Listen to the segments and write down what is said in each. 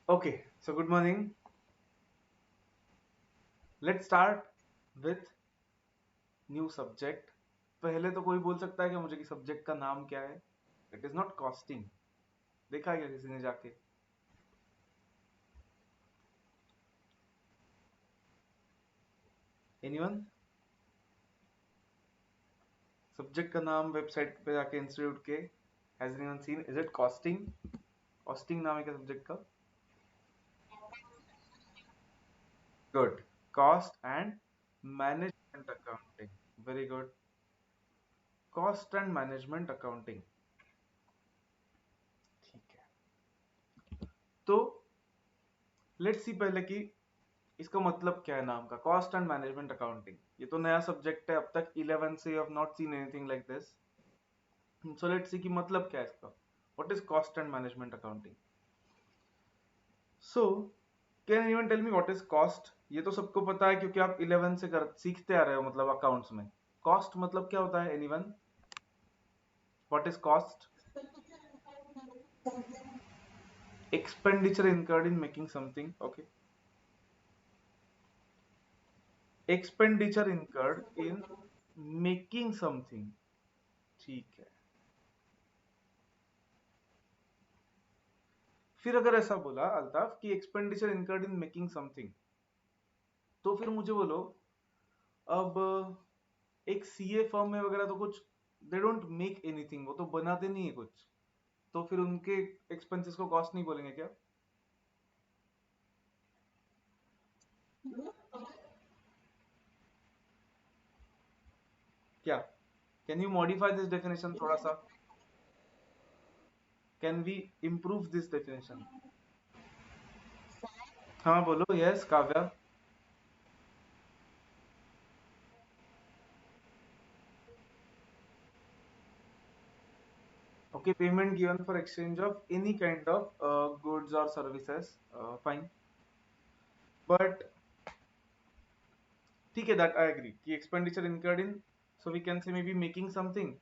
Okay, so good morning. Let's start with new subject. पहले तो कोई बोल सकता है कि मुझे कि सब्जेक्ट का नाम क्या है? It is not costing. देखा है क्या किसी ने जाके? एनीवन? सब्जेक्ट का नाम वेबसाइट पे जाके इंस्टीट्यूट के has anyone seen? Is it costing? Costing नाम है क्या सब्जेक्ट का? Good. Cost and management accounting. Very good. Cost and management accounting. ठीक है. तो लेट्स सी पहले कि इसका मतलब क्या है नाम का. कॉस्ट एंड मैनेजमेंट अकाउंटिंग, ये तो नया सब्जेक्ट है. अब तक 11 से you have not seen anything like this. So let's see कि मतलब क्या है इसका. What is cost and management accounting? So can anyone tell me what is cost? ये तो सबको पता है क्योंकि आप 11 से सीखते आ रहे हो, मतलब अकाउंट्स में. कॉस्ट मतलब क्या होता है? Anyone? What is cost? Expenditure incurred in making something. Okay. Expenditure incurred in making something. ठीक है. फिर अगर ऐसा बोला अल्ताफ कि expenditure incurred in making something, तो फिर मुझे बोलो. अब एक सीए फर्म में वगैरह तो कुछ दे डोंट मेक एनीथिंग, वो तो बनाते नहीं है कुछ. तो फिर उनके एक्सपेंसेस को कॉस्ट नहीं बोलेंगे क्या? क्या? Can you modify this definition थोड़ा सा? Can we improve this definition? हाँ बोलो. Yes Kavya. Okay. Payment given for exchange of any kind of goods और सर्विसेज. फाइन. बट ठीक है, दैट आई एग्री कि expenditure incurred in, so we can say maybe making something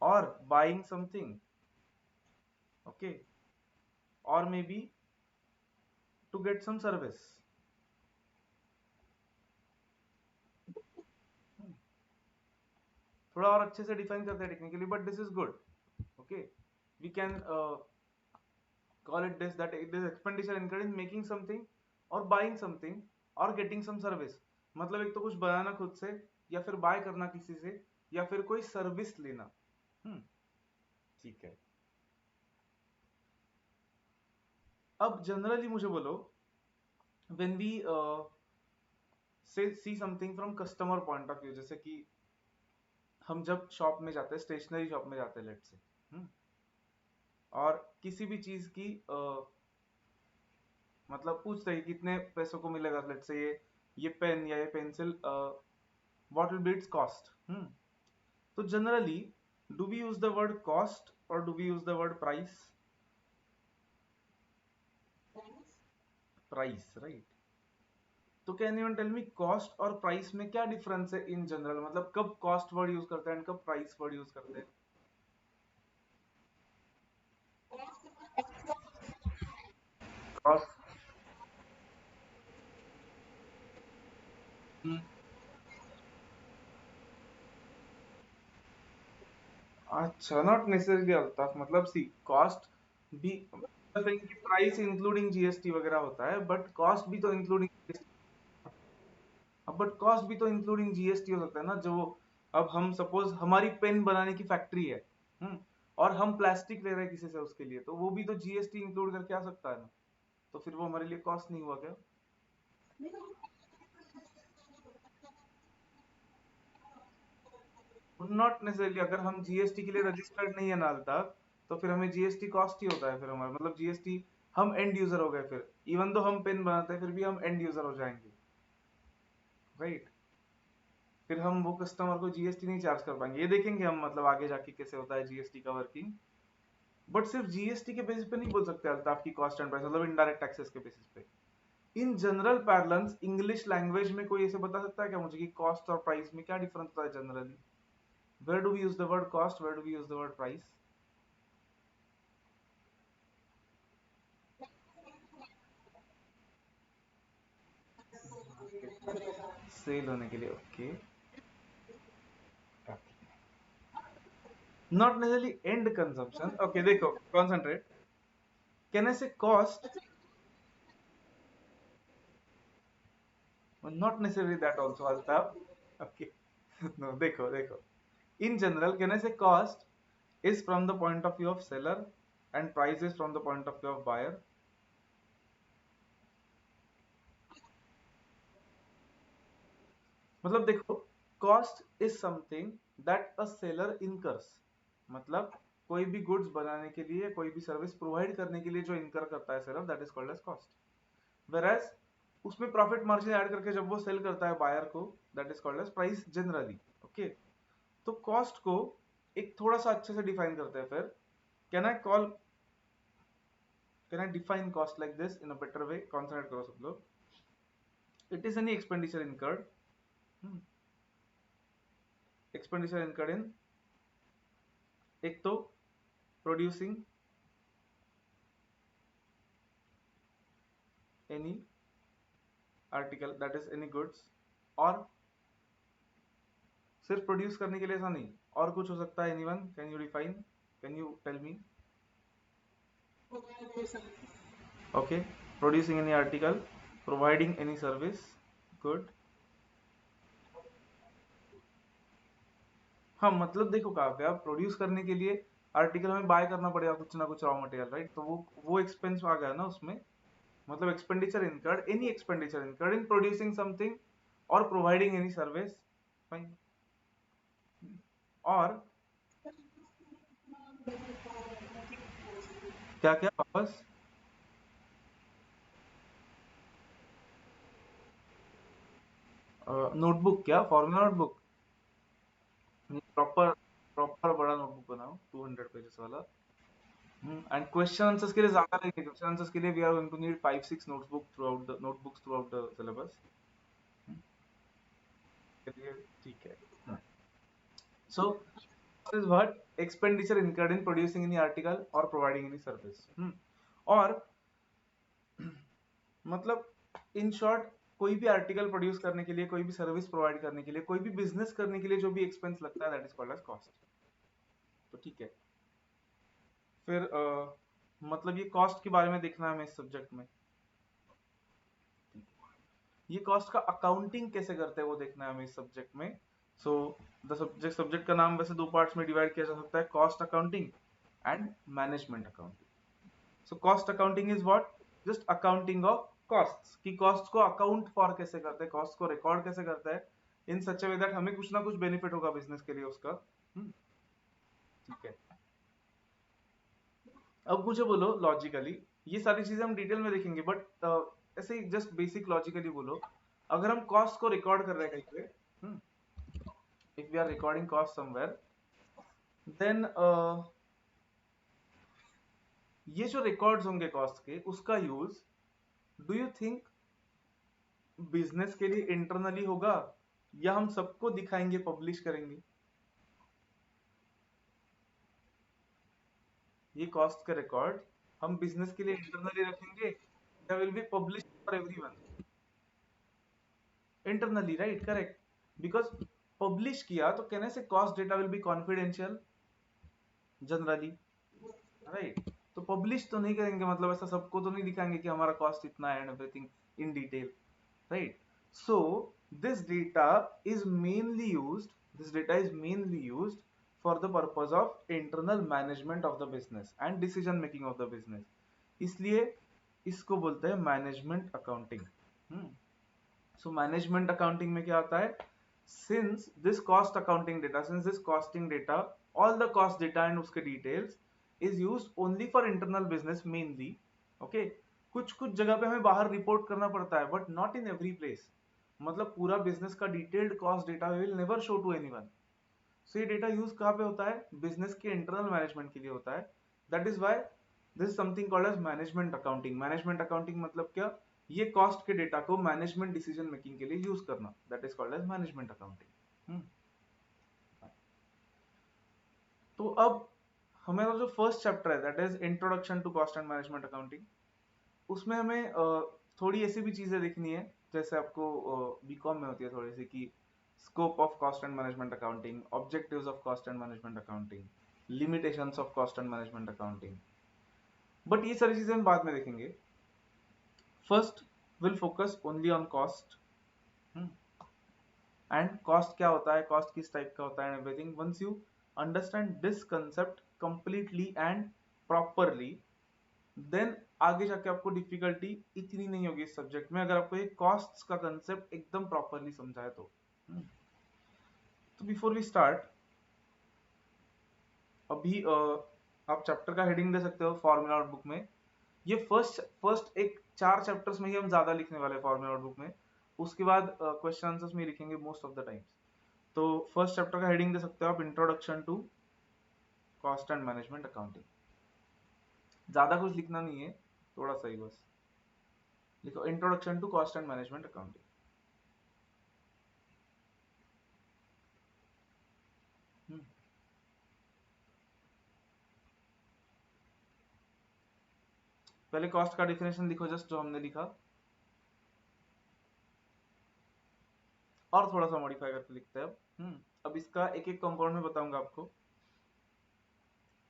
or buying something. Okay. Or maybe to get some service. थोड़ा और अच्छे से define करते हैं technically, but this is good. Okay. We can call it this, that it is expenditure incurred in making something or buying something or getting some service. मतलब एक तो कुछ बनाना खुद से, या फिर बाय करना किसी से, या फिर कोई सर्विस लेना. हम्म. ठीक है. अब जनरली मुझे बोलो, व्हेन वी से see something from customer point of view, जैसे कि हम जब शॉप में जाते हैं, स्टेशनरी शॉप में जाते हैं लेट से, और किसी भी चीज की मतलब पूछते हैं कि कितने पैसों को मिलेगा लेट से ये पेन या ये pencil, what will be its cost. तो generally do we use the word cost और do we use the word price? Price, right. तो can you tell me cost और प्राइस में क्या डिफरेंस है इन जनरल? मतलब कब कॉस्ट वर्ड यूज करते हैं एंड कब प्राइस वर्ड यूज करते हैं? कॉस्ट. अच्छा, नॉट नेसेसरली अल्ताफ. मतलब सी कॉस्ट भी, प्राइस इंक्लूडिंग जीएसटी वगैरह होता है, बट कॉस्ट भी तो इंक्लूडिंग, बट कॉस्ट भी तो इंक्लूडिंग जीएसटी हो सकता है ना. जो अब हम सपोज हमारी पेन बनाने की फैक्ट्री है, हम्म, और हम प्लास्टिक ले रहे हैं किसी से उसके लिए, तो वो भी तो जीएसटी इंक्लूड करके आ सकता है ना. तो फिर वो हमारे लिए कॉस्ट नहीं हुआ क्या? Not necessarily. अगर हम जीएसटी के लिए रजिस्टर्ड नहीं है ना अल्ताफ, तो फिर हमें जीएसटी कॉस्ट ही होता है. फिर हमारा मतलब जीएसटी, हम एंड यूजर हो गए. फिर इवन दो हम पेन बनाते हैं, फिर भी हम एंड यूजर हो जाएंगे, राइट. फिर हम वो कस्टमर को जीएसटी नहीं चार्ज कर पाएंगे. ये देखेंगे हम, मतलब आगे जाके कैसे होता है जीएसटी का वर्किंग. बट सिर्फ जीएसटी के बेसिस पे नहीं बोल सकते अल्ताफ की कॉस्ट एंड प्राइस, मतलब इनडायरेक्ट टैक्सेस के बेसिस पे. In general parlance English language में कोई ऐसे बता सकता है क्या मुझे कि कॉस्ट और प्राइस में क्या डिफरेंस होता है generally? Where do we use the word cost, where do we use the word price? Sale होने के लिए, okay. Not necessarily and consumption, okay देखो concentrate, can I say cost, not necessarily that also Altaf, okay. No, देखो देखो, in general can I say cost is from the point of view of seller and price is from the point of view of buyer. मतलब देखो, cost is something that a seller incurs, मतलब कोई भी goods बनाने के लिए, कोई भी सर्विस प्रोवाइड करने के लिए जो इनकर करता है seller, that is called as cost. Whereas उसमें प्रॉफिट मार्जिन ऐड करके जब वो सेल करता है बायर को, that is called as price generally, okay. तो कॉस्ट को एक थोड़ा सा अच्छे से डिफाइन करते हैं फिर। Can I call, can I define cost like this in a better way, concentrate करो सब लोग। It is any expenditure incurred, expenditure incurred इन, एक तो producing any article that is any goods, और सिर्फ प्रोड्यूस करने के लिए ऐसा नहीं, और कुछ हो सकता है। Anyone, can you define, can you tell me? Okay, producing any article, providing any service, good. हाँ मतलब देखो कहाँ पे, आप प्रोड्यूस करने के लिए आर्टिकल हमें बाय करना पड़ेगा कुछ ना कुछ रॉ मटेरियल, राइट? तो वो एक्सपेंस आ गया ना उसमें, मतलब expenditure incurred, any expenditure incurred in producing something और प्रोवाइडिंग एनी सर्विस, फाइन। और क्या क्या वापस? नोटबुक, क्या फॉर्मूला नोटबुक? प्रॉपर, प्रॉपर बड़ा नोटबुक बनाओ 200 पेजेस वाला। एंड क्वेश्चन आंसर्स के लिए ज्यादा नहीं, क्वेश्चन आंसर्स के लिए we are going to need 5-6 notebooks throughout the syllabus. चलिए ठीक है। सो is what expenditure incurred in producing any article or providing any service। और मतलब इन शॉर्ट, कोई भी आर्टिकल प्रोड्यूस करने के लिए, कोई भी सर्विस प्रोवाइड करने के लिए, कोई भी बिजनेस करने के लिए जो भी एक्सपेंस लगता है, that is called as cost. तो ठीक है, फिर मतलब ये कॉस्ट के बारे में देखना है हमें इस सब्जेक्ट में। ये कॉस्ट का अकाउंटिंग कैसे करते हैं वो देखना है हमें इस सब्जेक्ट में। सो द सब्जेक्ट का नाम वैसे दो पार्ट्स में डिवाइड किया जा सकता है, cost accounting and management accounting. So cost accounting is what? Just accounting of costs, की कॉस्ट को अकाउंट फॉर कैसे करते हैं, कॉस्ट को रिकॉर्ड कैसे करते हैं इन सच ए वे दैट हमें कुछ ना कुछ बेनिफिट होगा बिजनेस के लिए उसका। ठीक है, अब मुझे बोलो लॉजिकली, ये सारी चीजें हम डिटेल में देखेंगे, बट ऐसे ही जस्ट बेसिक लॉजिकली बोलो, अगर हम कॉस्ट को रिकॉर्ड कर रहे हैं कहीं पे, if we are recording cost somewhere, then ये जो रिकॉर्ड्स होंगे कॉस्ट के, उसका use do you think business के लिए इंटरनली होगा, या हम सबको दिखाएंगे, पब्लिश करेंगे? ये कॉस्ट का रिकॉर्ड हम बिजनेस के लिए इंटरनली रखेंगे, या will be publish for everyone? Internally, right, correct. Because publish किया तो कहने से cost data will be confidential generally, right? तो पब्लिश तो नहीं करेंगे, मतलब ऐसा सबको तो नहीं दिखाएंगे कि हमारा कॉस्ट इतना है and everything in detail, right? So this data is mainly used, this data is mainly used for the purpose of internal management of the business and decision making of the business, इसलिए इसको बोलते हैं management accounting. So management accounting में क्या होता है? since this cost accounting data, since this costing data, all the cost data and उसके details is used only for internal business mainly, okay? कुछ कुछ जगह पे हमें बाहर रिपोर्ट करना पड़ता है, but not in every place. मतलब पूरा बिजनेस का detailed cost data will never show to anyone. So ये डेटा यूज कहाँ पे होता है? बिजनेस के इंटरनल मैनेजमेंट के लिए होता है। That is why this is something called as management accounting. Management accounting मतलब क्या? ये कॉस्ट के डेटा को मैनेजमेंट डिसीजन मेकिंग के लिए यूज करना, that is called as management accounting. तो अब हमारा जो फर्स्ट चैप्टर है, that is introduction to cost and management accounting, उसमें हमें थोड़ी ऐसी भी चीजें देखनी है जैसे आपको बीकॉम में होती है थोड़ी सी कि scope of cost and management accounting, objectives of cost and management accounting, limitations of cost and management accounting, but ये सारी चीजें हम बाद में देखेंगे. First will focus only on cost and cost क्या होता है, कॉस्ट किस टाइप का होता है and everything. Once you understand this concept completely and properly, then आगे जाके आपको डिफिकल्टी इतनी नहीं होगी इस सब्जेक्ट में, अगर आपको ये कॉस्ट्स का कंसेप्ट एकदम प्रॉपरली समझाए तो. तो बिफोर वी स्टार्ट, अभी आप चैप्टर का हेडिंग दे सकते हो फॉर्मूला नोटबुक में. ये फर्स्ट एक 4 चैप्टर्स में ही हम ज्यादा लिखने वाले हैं फॉर्मूला नोटबुक में, उसके बाद क्वेश्चन आंसर्स में लिखेंगे मोस्ट ऑफ द टाइम्स. तो फर्स्ट चैप्टर का हेडिंग दे सकते हो आप introduction to cost and management accounting. ज्यादा कुछ लिखना नहीं है, थोड़ा सा ही बस लिखो introduction to cost and management accounting. पहले कॉस्ट का डिफिनेशन लिखो, जस्ट जो हमने लिखा, और थोड़ा सा मॉडिफाई करके लिखते हैं अब. अब इसका एक एक कंपाउंड में बताऊंगा आपको.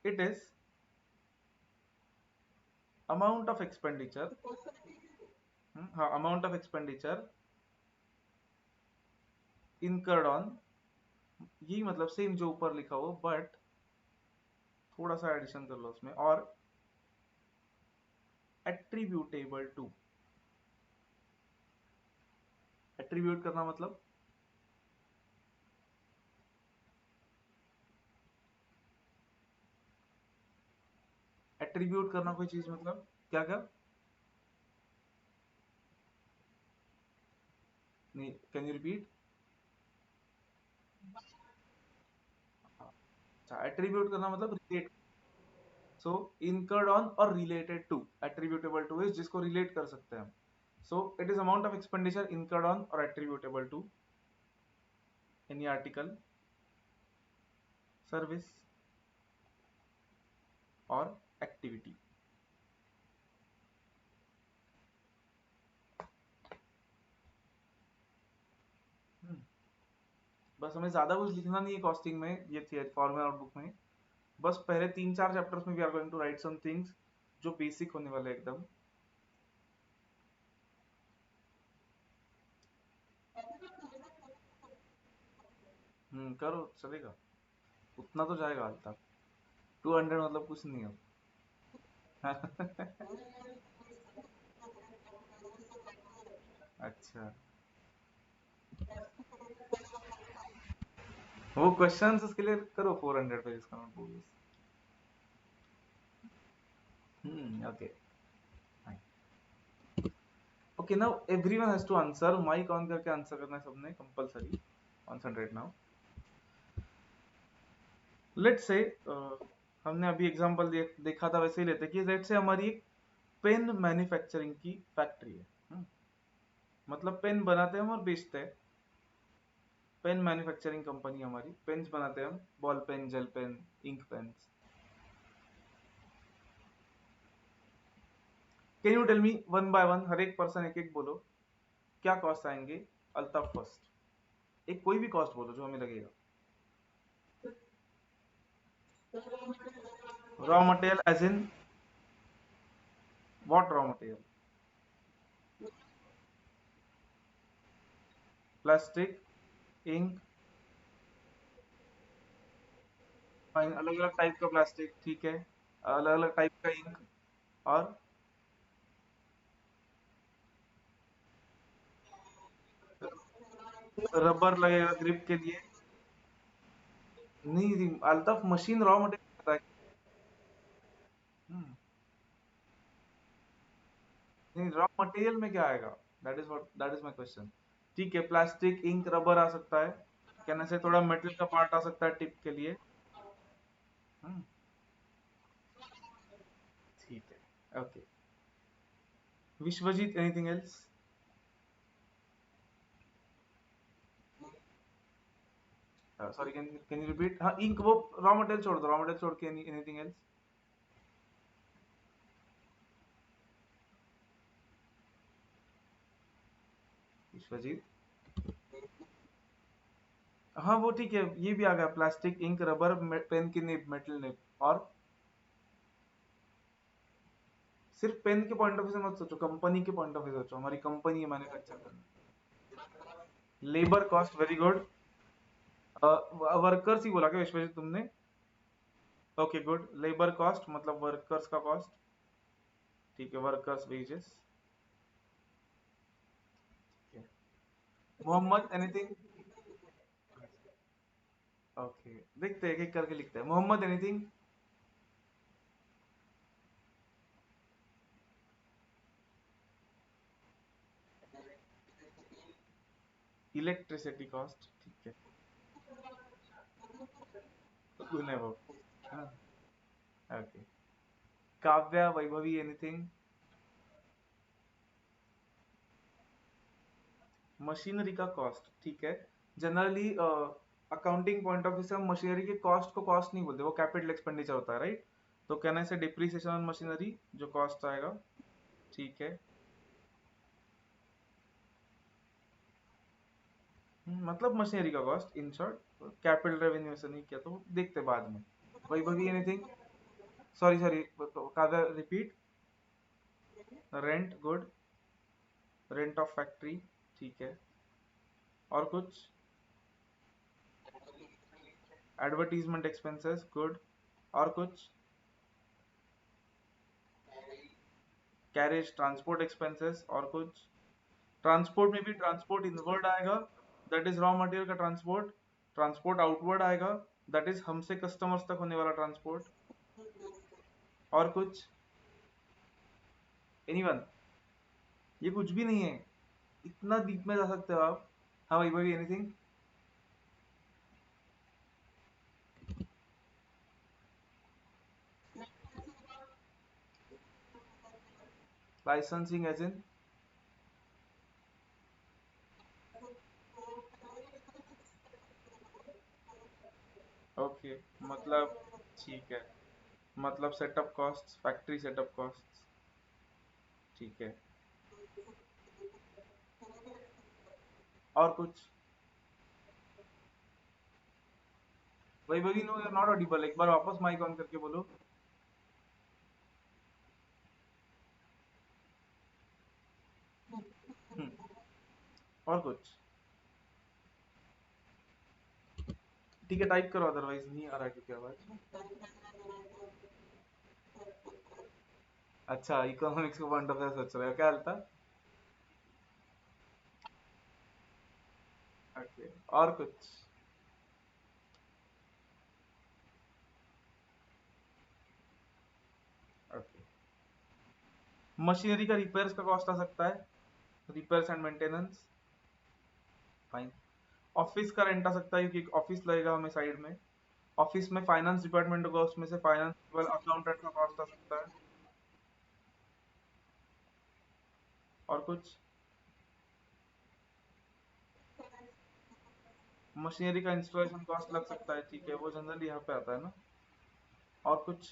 It is amount of expenditure, हाँ, amount of expenditure incurred on, यही मतलब सेम जो ऊपर लिखा हो, बट थोड़ा सा एडिशन कर लो उसमें, और एट्रीब्यूटेबल टू. एट्रीब्यूट करना मतलब एट्रीब्यूट करना कोई चीज, मतलब क्या क्या नहीं, कैन यू रिपीट. अच्छा, एट्रीब्यूट करना मतलब रिलेट. सो इनकर्ड ऑन और related to, attributable to is जिसको रिलेट कर सकते हैं हम. So it is amount of expenditure incurred on और attributable to any article, service और एक्टिविटी. बस हमें ज्यादा कुछ लिखना नहीं है कॉस्टिंग में, ये थियरी फॉर्मूला नोटबुक में. बस पहले 3-4 चैप्टर्स में we are going to write some things जो बेसिक होने वाले एकदम. करो, चलेगा, उतना तो जाएगा हाल तक. 200 मतलब कुछ नहीं है. अच्छा, वो क्वेश्चंस उसके लिए करो 400 पेज का notebook. Okay, okay. Now everyone has to answer, mic on करके आंसर करना है सबने, compulsory. Concentrate now. Let's say हमने अभी एग्जांपल देखा था, वैसे ही लेते कि लेट्स से हमारी एक पेन मैन्युफैक्चरिंग की फैक्ट्री है. मतलब पेन बनाते हैं हम और बेचते हैं. पेन मैन्युफैक्चरिंग कंपनी हमारी, पेन्स बनाते हैं हम, ball pen, gel pen, ink pens. Can you tell me one by one, हर एक पर्सन एक एक बोलो, क्या कॉस्ट आएंगे. अल्ताफ फर्स्ट, एक कोई भी कॉस्ट बोलो जो हमें लगेगा. Raw material as in what raw material. Plastic, ink, अलग अलग टाइप का प्लास्टिक, ठीक है, अलग अलग टाइप का इंक, और रबर लगेगा ग्रिप के लिए. नहीं नहीं, अल्ताफ मशीन रॉ मटेरियल होता है. हम्म, नहीं, रॉ मटेरियल में क्या आएगा, दैट इज माय क्वेश्चन. ठीक है, प्लास्टिक, इंक, रबर आ सकता है. कहने से थोड़ा मेटल का पार्ट आ सकता है टिप के लिए. हम्म, ठीक है, okay. Vishwajeet, anything else. Sorry, can you repeat. हाँ, इंक वो रॉ मटेरियल छोड़ दो, रॉ मटेरियल छोड़ के एनीथिंग एल्स. विश्वजीत। हाँ वो ठीक है, ये भी आ गया, प्लास्टिक, इंक, रबर, पेन की निब, मेटल निब। और सिर्फ पेन के पॉइंट ऑफ व्यू से मत सोचो, कंपनी के पॉइंट ऑफ व्यू सोचो, हमारी कंपनी है मैन्युफैक्चर करना। Labour cost, very good. Workers ही बोला क्या विश्वजीत तुमने? ओके गुड, लेबर कॉस्ट मतलब वर्कर्स का कॉस्ट। ठीक है, workers wages. Mohammed anything? Okay, देखते हैं, एक एक करके लिखते हैं। मोहम्मद एनीथिंग? इलेक्ट्रिसिटी कॉस्ट, ठीक है। गुने वो। हाँ, okay. Kavya, Vaibhavi, anything? Machinery का कॉस्ट, ठीक है। Generally accounting point of view से हम मशीनरी के कॉस्ट को कॉस्ट नहीं बोलते, वो कैपिटल एक्सपेंडिचर होता है, राइट? तो कहना से डिप्रिसिएशन ऑन मशीनरी जो कॉस्ट आएगा, ठीक है। मतलब मशीनरी का cost, in short. Capital revenue से नहीं किया तो देखते बाद में। Vaibhavi anything? Sorry sorry, Kavya repeat. Rent, good. Rent of factory, ठीक है। और कुछ? Advertisement expenses, good. और कुछ? Carriage, transport expenses. और कुछ? ट्रांसपोर्ट में भी ट्रांसपोर्ट इनवर्ड आएगा, दैट इज रॉ मटेरियल का ट्रांसपोर्ट। ट्रांसपोर्ट आउटवर्ड आएगा, दैट इज हमसे कस्टमर्स तक होने वाला ट्रांसपोर्ट। और कुछ? एनीवन? ये कुछ भी नहीं है, इतना डीप में जा सकते हो आप। हाँ भाई भाई, anything? Licensing as in? Okay, मतलब ठीक है, मतलब setup cost, factory setup cost, ठीक है। और कुछ? वही वही, no you are not audible, एक बार वापस माइक ऑन करके बोलो। हम्म, और कुछ? ठीक है, टाइप करो, अदरवाइज नहीं आ रहा है क्योंकि आवाज। अच्छा, इकोनॉमिक्स के पॉइंट ऑफ व्यू सोच रहे हो क्या? हाल था? ओके, और कुछ? ओके, मशीनरी का रिपेयर्स का कॉस्ट आ सकता है, repairs and maintenance, fine. Office का रेंट आ सकता है क्योंकि ऑफिस लगेगा हमें साइड में। ऑफिस में फाइनेंस डिपार्टमेंट होगा, उसमें से फाइनेंस अकाउंटेंट का कॉस्ट आ सकता है। और कुछ? मशीनरी का इंस्टॉलेशन कॉस्ट लग सकता है, ठीक है, वो जनरली यहाँ पे आता है ना। और कुछ?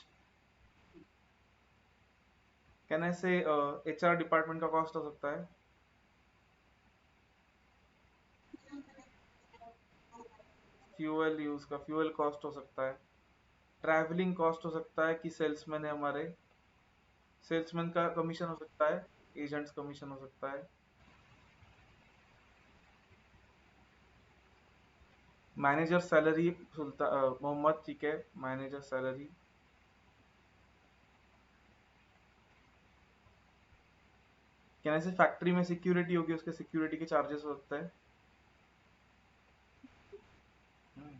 कहने से एचआर डिपार्टमेंट का कॉस्ट हो सकता है। फ्यूल यूज का फ्यूल कॉस्ट हो सकता है। ट्रैवलिंग कॉस्ट हो सकता है कि सेल्समैन है हमारे, सेल्समैन का कमीशन हो सकता है, एजेंट्स कमीशन हो सकता है। मैनेजर सैलरी, मोहम्मद, ठीक है, मैनेजर सैलरी। कहने से फैक्ट्री में सिक्योरिटी होगी, उसके सिक्योरिटी के चार्जेस हो सकता है। हम्म,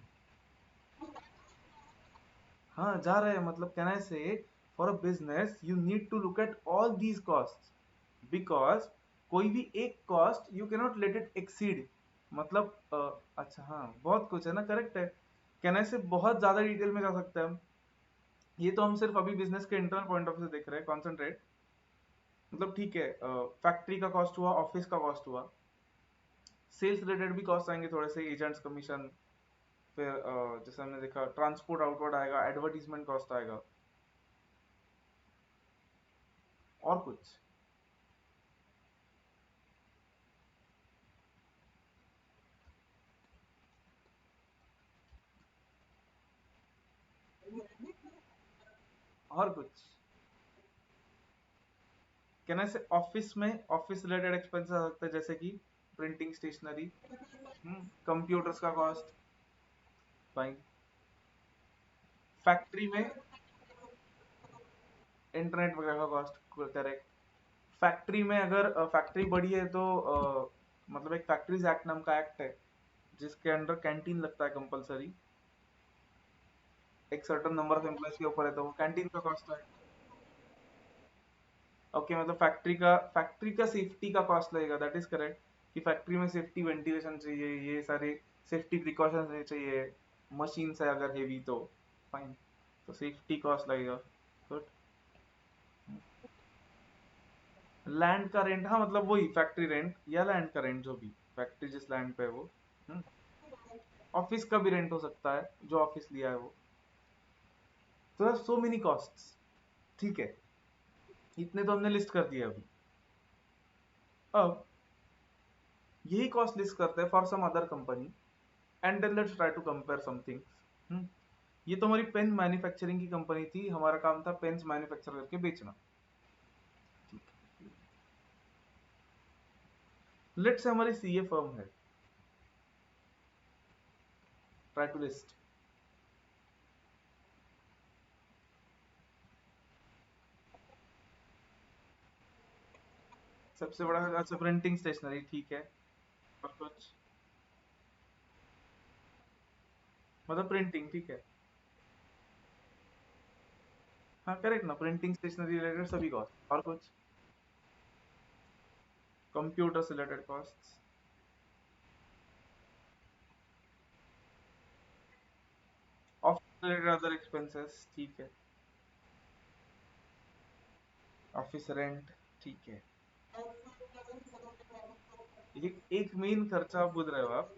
हाँ जा रहे हैं, मतलब कहना से for a business you need to look at all these cost, because कोई भी एक cost you cannot let it exceed. मतलब अच्छा हाँ, बहुत कुछ है ना, करेक्ट है। कहने से बहुत ज्यादा डिटेल में जा सकते हैं हम। ये तो हम सिर्फ अभी बिजनेस के इंटरनल पॉइंट ऑफ व्यू से देख रहे हैं, कॉन्सेंट्रेट। मतलब ठीक है, फैक्ट्री का कॉस्ट हुआ, ऑफिस का कॉस्ट हुआ, सेल्स रिलेटेड भी कॉस्ट आएंगे थोड़े से, एजेंट्स कमीशन। फिर जैसे हमने देखा ट्रांसपोर्ट आउटवर्ड आएगा, एडवर्टीजमेंट कॉस्ट आएगा। और कुछ? और कुछ? कैन आई से ऑफिस में ऑफिस रिलेटेड एक्सपेंसेस आ सकते हैं, जैसे कि प्रिंटिंग स्टेशनरी, कंप्यूटर्स का कॉस्ट, फाइन। फैक्ट्री में इंटरनेट वगैरह का कॉस्ट, करेक्ट। फैक्ट्री में अगर फैक्ट्री बड़ी है तो मतलब एक फैक्ट्रीज एक्ट नाम का एक्ट है जिसके अंडर कैंटीन लगता है कंपलसरी, एक सर्टन नंबर ऑफ एम्प्लॉयज के ऊपर है तो वो कैंटीन का कॉस्ट है। ओके, मतलब फैक्ट्री का सेफ्टी का कॉस्ट लगेगा, दैट इज करेक्ट। कि फैक्ट्री में सेफ्टी वेंटिलेशन चाहिए, ये सारे सेफ्टी प्रिकॉशंस चाहिए, मशीन है अगर हेवी तो फाइन, तो सेफ्टी कॉस्ट लगेगा। गुड। लैंड का रेंट, हाँ मतलब वही फैक्ट्री रेंट या लैंड का रेंट, जो भी फैक्ट्री जिस लैंड पे है वो। ऑफिस का भी रेंट हो सकता है, जो ऑफिस लिया है वो। तो सो मेनी कॉस्ट्स, ठीक है। इतने तो हमने लिस्ट कर दिए अभी। अब यही कॉस्ट लिस्ट करते हैं for some other company, and then let's try to compare something. ये तो हमारी पेन मैन्युफैक्चरिंग की कंपनी थी, हमारा काम था पेन्स मैन्युफैक्चर करके बेचना। लेट्स से हमारी सीए फर्म है, ट्राई टू लिस्ट। सबसे बड़ा, अच्छा प्रिंटिंग स्टेशनरी, ठीक है। और कुछ? मतलब प्रिंटिंग, ठीक है। हाँ करेक्ट ना, प्रिंटिंग स्टेशनरी रिलेटेड सभी कॉस्ट। और कुछ? कंप्यूटर से related cost, office related other expenses, ठीक है। ऑफिस रेंट, ठीक है। एक मेन खर्चा आप बुझ रहे हो आप।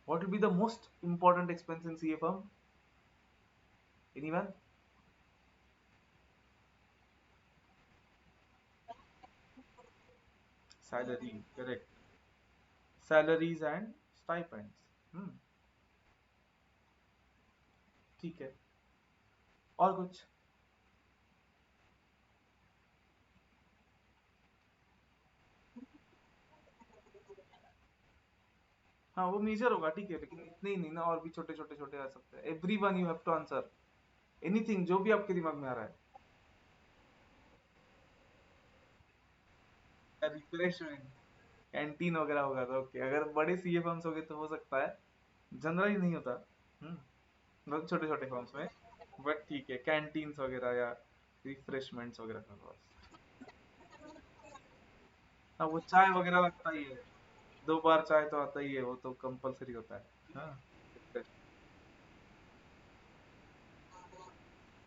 What will be the most important expense in CA firm? Anyone? Salary, correct. Salaries and stipends, ठीक है। और कुछ? हाँ वो मेजर होगा, ठीक है, लेकिन इतने ही नहीं ना, और भी छोटे छोटे छोटे आ सकते हैं। Everyone you have to answer, anything जो भी आपके दिमाग में आ रहा है। रिफ्रेशमेंट, कैंटीन वगैरह होगा तो ओके, अगर बड़े सीए फर्म्स हो गए तो हो सकता है, जनरली नहीं होता। मतलब छोटे छोटे फर्म्स में। बट ठीक है, कैंटीन्स वगैरह या रिफ्रेशमेंट्स वगैरह का cost। हाँ वो चाय वगैरह लगता ही है, 2 बार चाय तो आता ही है, वो तो कंपलसरी होता है। हाँ।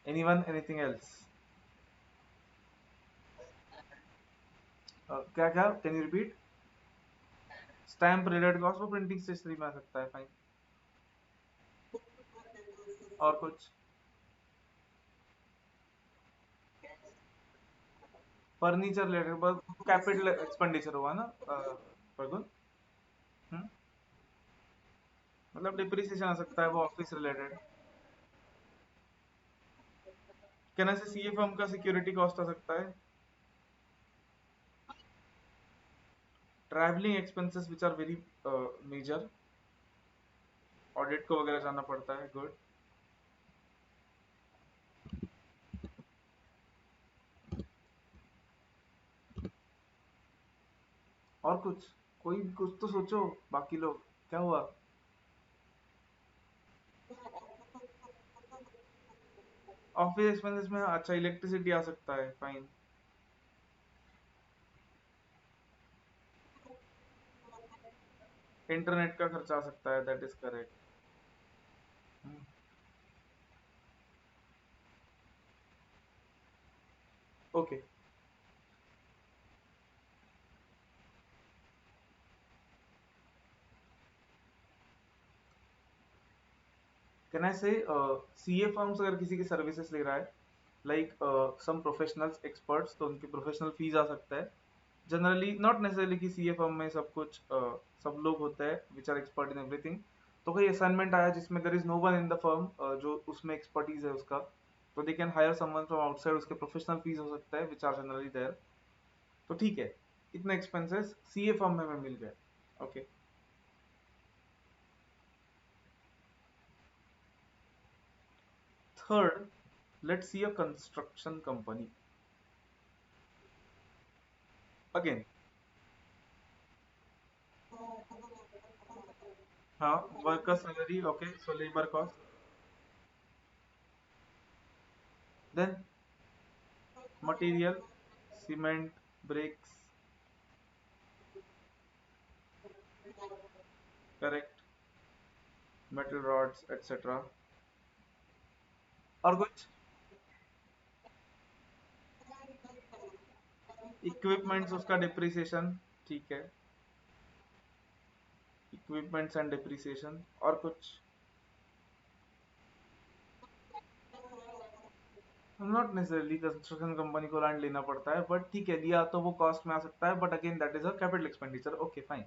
Anyone, anything else? क्या क्या, can you repeat? Stamp related cost वो प्रिंटिंग स्टेशनरी में आ सकता है, फाइन। और कुछ? फर्नीचर रिलेटेड कैपिटल एक्सपेंडिचर हुआ ना, प्रगुन? हम्म? मतलब डिप्रिसिएशन आ सकता है, वो ऑफिस रिलेटेड। कहना से सीए फर्म का सिक्योरिटी कॉस्ट आ सकता है। Travelling expenses which are very major, audit को वगैरह जाना पड़ता है, गुड। और कुछ? कोई भी कुछ तो सोचो, बाकी लोग क्या हुआ? ऑफिस एक्सपेंसेस में अच्छा इलेक्ट्रिसिटी आ सकता है, फाइन। इंटरनेट का खर्चा आ सकता है, that is correct. Okay, can I से सीए फर्म्स अगर किसी की सर्विसेज ले रहा है, लाइक सम प्रोफेशनल्स एक्सपर्ट्स, तो उनकी प्रोफेशनल फीस आ सकता है। जनरली नॉट नेसेसरली कि सीए फर्म में सब कुछ सब लोग होते हैं which are expert in everything, तो कोई असाइनमेंट आया जिसमें there is no one in the firm जो उसमें एक्सपर्टीज है उसका, तो they can hire someone from outside, उसके प्रोफेशनल फीस हो सकता है विच आर जनरली देयर। तो ठीक है, इतने एक्सपेंसेस सीए फर्म में मिल गए। Okay, third, let's see a construction company. Again, हाँ, worker salary, okay, so labour cost, then material, cement, bricks, correct, metal rods etcetera. और कुछ इक्विपमेंट्स, उसका डिप्रिसिएशन, ठीक है, इक्विपमेंट्स एंड डिप्रिसिएशन। और कुछ नॉट नेसेसरली कंस्ट्रक्शन कंपनी को land लेना पड़ता है, बट ठीक है, लिया तो वो कॉस्ट में आ सकता है, but again that is a capital expenditure. Okay fine.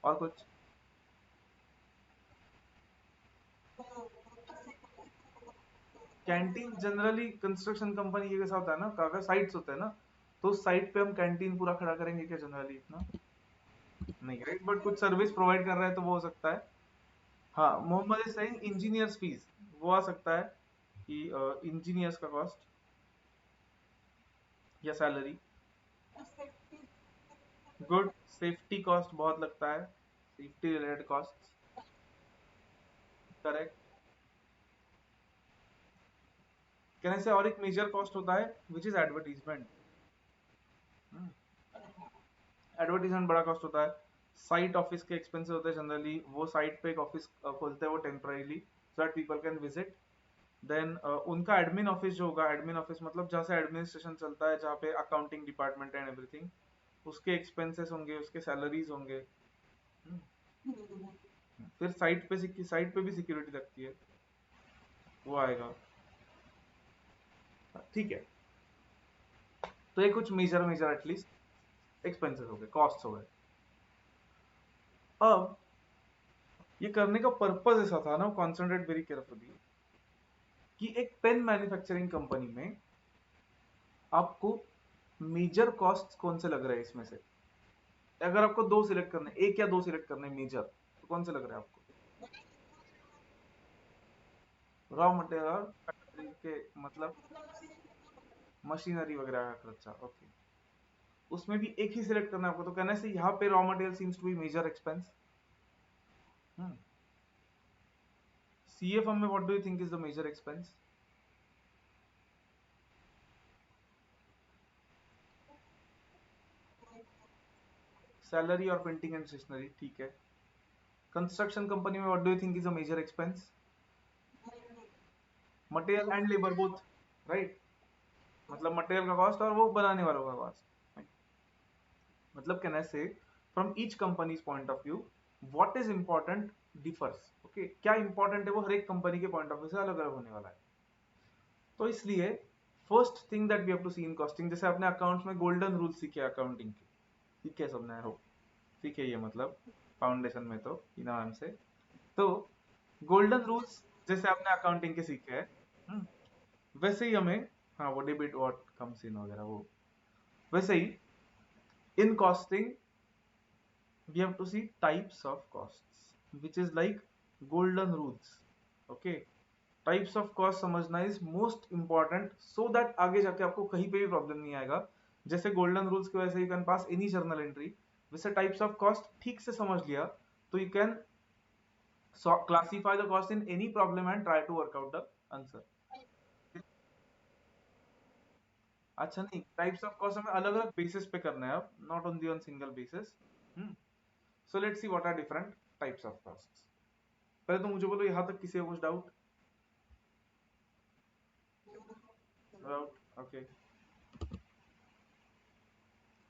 और कुछ कैंटीन जनरली कंस्ट्रक्शन कंपनी के साथ होता है ना, काफी साइट्स होते हैं ना, तो उस साइट पे हम कैंटीन पूरा खड़ा करेंगे क्या जनरली? इतना नहीं, राइट, बट कुछ सर्विस प्रोवाइड कर रहे हैं तो वो हो सकता है। हाँ, Mohammad is saying engineers fees, वो आ सकता है कि इंजीनियर्स का कॉस्ट या सैलरी। गुड, सेफ्टी कॉस्ट बहुत लगता है, सेफ्टी रिलेटेड कॉस्ट, करेक्ट। कहने से और एक मेजर कॉस्ट होता है विच इज एडवर्टीजमेंट। एडवर्टीजमेंट बड़ा कॉस्ट होता है। साइट ऑफिस के एक्सपेंसेस होते हैं जनरली, वो साइट पे एक ऑफिस खोलते हैं वो temporarily so that people can visit. Then उनका एडमिन ऑफिस जो होगा, एडमिन ऑफिस मतलब जहाँ से एडमिनिस्ट्रेशन चलता है, जहाँ पे अकाउंटिंग डिपार्टमेंट एंड एवरीथिंग, उसके एक्सपेंसेस होंगे, उसके सैलरीज होंगे। हम्म, फिर साइट पे भी सिक्योरिटी लगती है, वो आएगा। ठीक है, तो ये कुछ मेजर मेजर एटलीस्ट एक्सपेंसेस हो गए, कॉस्ट हो गए। अब ये करने का पर्पज ऐसा था ना, कॉन्सेंट्रेट वेरी केयरफुली, कि एक पेन मैन्युफैक्चरिंग कंपनी में आपको मेजर कॉस्ट कौन से लग रहे हैं इसमें से? अगर आपको दो सिलेक्ट करने, एक या दो सिलेक्ट करने मेजर, तो कौन से लग रहे हैं आपको? रॉ मटेरियल फैक्ट्री के मतलब मशीनरी वगैरह का खर्चा, ओके, उसमें भी एक ही सिलेक्ट करना है आपको, तो कहने से यहाँ पे raw material seems to be major expense. CFM में what do you think is the major expense? Salary और प्रिंटिंग एंड स्टेशनरी, ठीक है। कंस्ट्रक्शन कंपनी में what do you think is a major expense? Material and labour both, right, मतलब material का cost और वो बनाने वालों का कॉस्ट। मतलब कहना से from each companies point of view what is important differs. Okay, क्या इंपॉर्टेंट है वो हर एक कंपनी के पॉइंट ऑफ व्यू से अलग अलग होने वाला है। तो इसलिए first thing that we have to see in costing, जैसे आपने अकाउंट्स में गोल्डन रूल सीखे अकाउंटिंग के, ठीक है सबने, हो सीखे ये, मतलब फाउंडेशन में तो इना मैम से। तो गोल्डन रूल्स जैसे आपने अकाउंटिंग के सीखे हैं, वैसे ही हमें, हाँ वो डेबिट व्हाट कम्स इन वगैरह वो, वैसे ही in costing we have to see types of costs which is like golden rules. Okay, types of cost समझना is most important so that आगे जाके आपको कहीं पे भी प्रॉब्लम नहीं आएगा। जैसे गोल्डन रूल्स की वजह से you can pass any journal entry, वैसे टाइप्स ऑफ कॉस्ट ठीक से समझ लिया तो you can classify the cost in any problem and try to work out the answer. अच्छा नहीं, टाइप्स ऑफ कॉस्ट हमें अलग अलग बेसिस पे करना है अब, not only on single basis. So let's see what are different types of cost. पहले तो मुझे बोलो यहाँ तक किसी को कुछ डाउट? डाउट, ओके